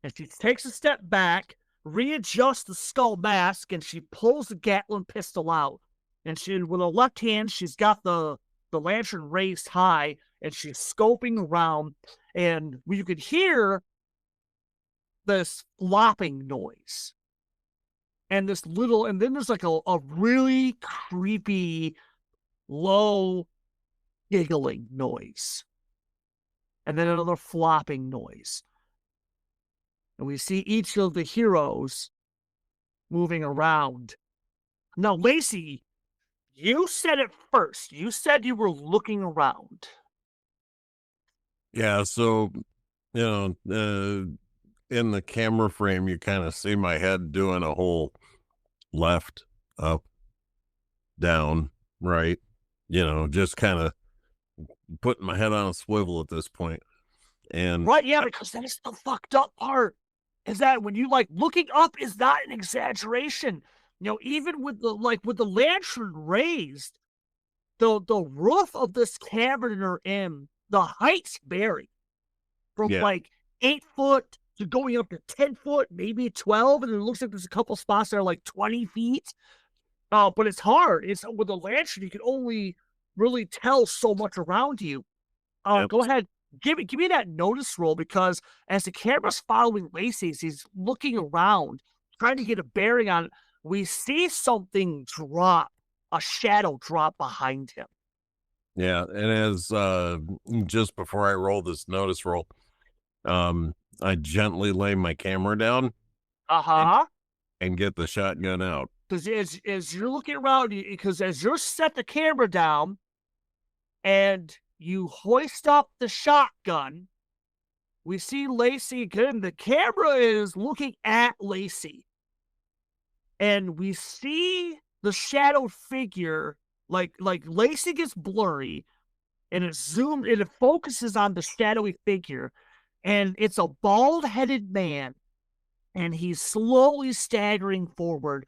And she takes a step back, readjusts the skull mask, and she pulls the Gatling pistol out. And she, with her left hand, she's got the lantern raised high, and she's scoping around, and you could hear this flopping noise. And this little, and then there's like a really creepy, low giggling noise. And then another flopping noise. And we see each of the heroes moving around. Now, Lacey, you said it first. You said you were looking around. Yeah, so, in the camera frame, you kind of see my head doing a whole left, up, down, right. Just kind of putting my head on a swivel at this point. And right, yeah, because that is the fucked up part. Is that when you looking up is not an exaggeration. Even with the lantern raised, the roof of this cavern they're in, the heights vary from 8 foot to going up to 10 foot, maybe 12, and it looks like there's a couple spots that are 20 feet. But it's hard. It's with the lantern, you can only really tell so much around you. Go ahead. Give me that notice roll, because as the camera's following Lacey, he's looking around, trying to get a bearing on it. We see something drop, a shadow drop behind him. Yeah, and as just before I roll this notice roll, I gently lay my camera down. And get the shotgun out. Because as you're looking around, because as you're set the camera down and you hoist up the shotgun, we see Lacey again. The camera is looking at Lacey. And we see the shadow figure, like Lacey gets blurry, and it focuses on the shadowy figure, and it's a bald-headed man, and he's slowly staggering forward,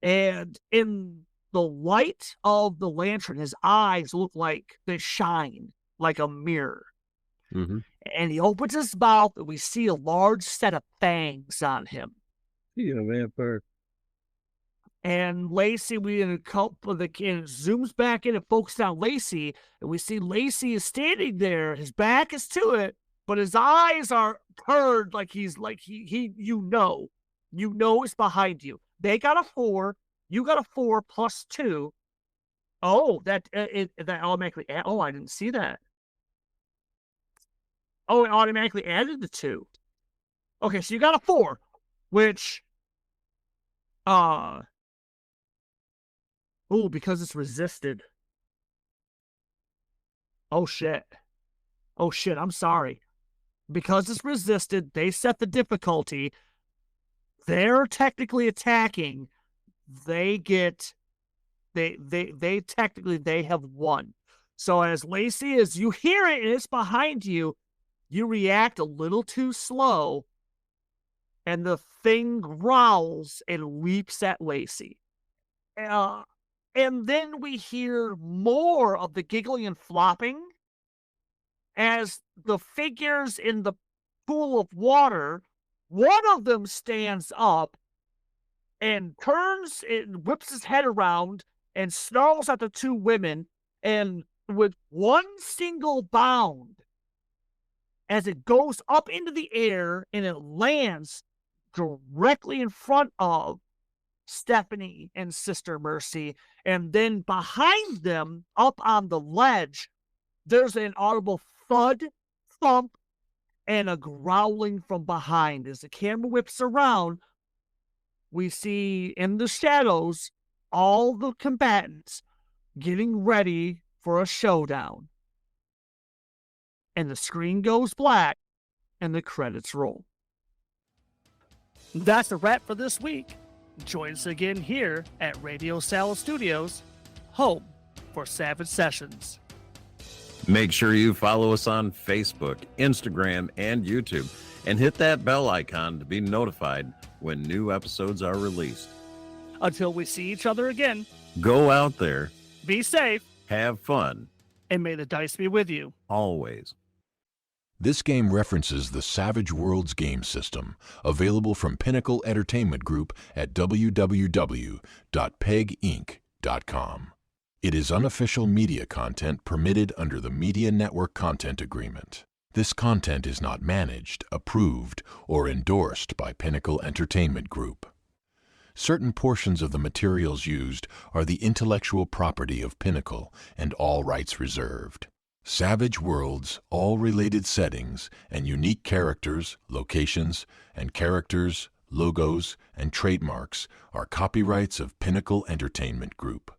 and in the light of the lantern, his eyes look like they shine like a mirror. Mm-hmm. And he opens his mouth, and we see a large set of fangs on him. He's a vampire. And Lacey, we in a couple of the and it zooms back in and focuses on Lacey, and we see Lacey is standing there. His back is to it, but his eyes are turned like he it's behind you. They got a 4, you got a 4 plus 2. Oh, that automatically. I didn't see that. Oh, it automatically added the 2. Okay, so you got a 4, which because it's resisted. Oh shit, I'm sorry. Because it's resisted, they set the difficulty. They're technically attacking. They have won. So as Lacey, as you hear it and it's behind you, you react a little too slow, and the thing growls and leaps at Lacey. And then we hear more of the giggling and flopping as the figures in the pool of water, one of them stands up and turns and whips his head around and snarls at the 2 women, and with one single bound, as it goes up into the air and it lands directly in front of Stephanie and Sister Mercy, and then behind them, up on the ledge, there's an audible thud, thump, and a growling from behind. As the camera whips around, we see in the shadows all the combatants getting ready for a showdown. and the screen goes black, and the credits roll. That's a wrap for this week. Join us again here at Radio Salad Studios, home for Savage Sessions. Make sure you follow us on Facebook, Instagram, and YouTube, and hit that bell icon to be notified when new episodes are released. Until we see each other again, Go out there, be safe, have fun, and may the dice be with you. always. This game references the Savage Worlds game system, available from Pinnacle Entertainment Group at www.peginc.com. It is unofficial media content permitted under the Media Network Content Agreement. This content is not managed, approved, or endorsed by Pinnacle Entertainment Group. Certain portions of the materials used are the intellectual property of Pinnacle and all rights reserved. Savage Worlds, all related settings, and unique characters, locations, and characters, logos, and trademarks are copyrights of Pinnacle Entertainment Group.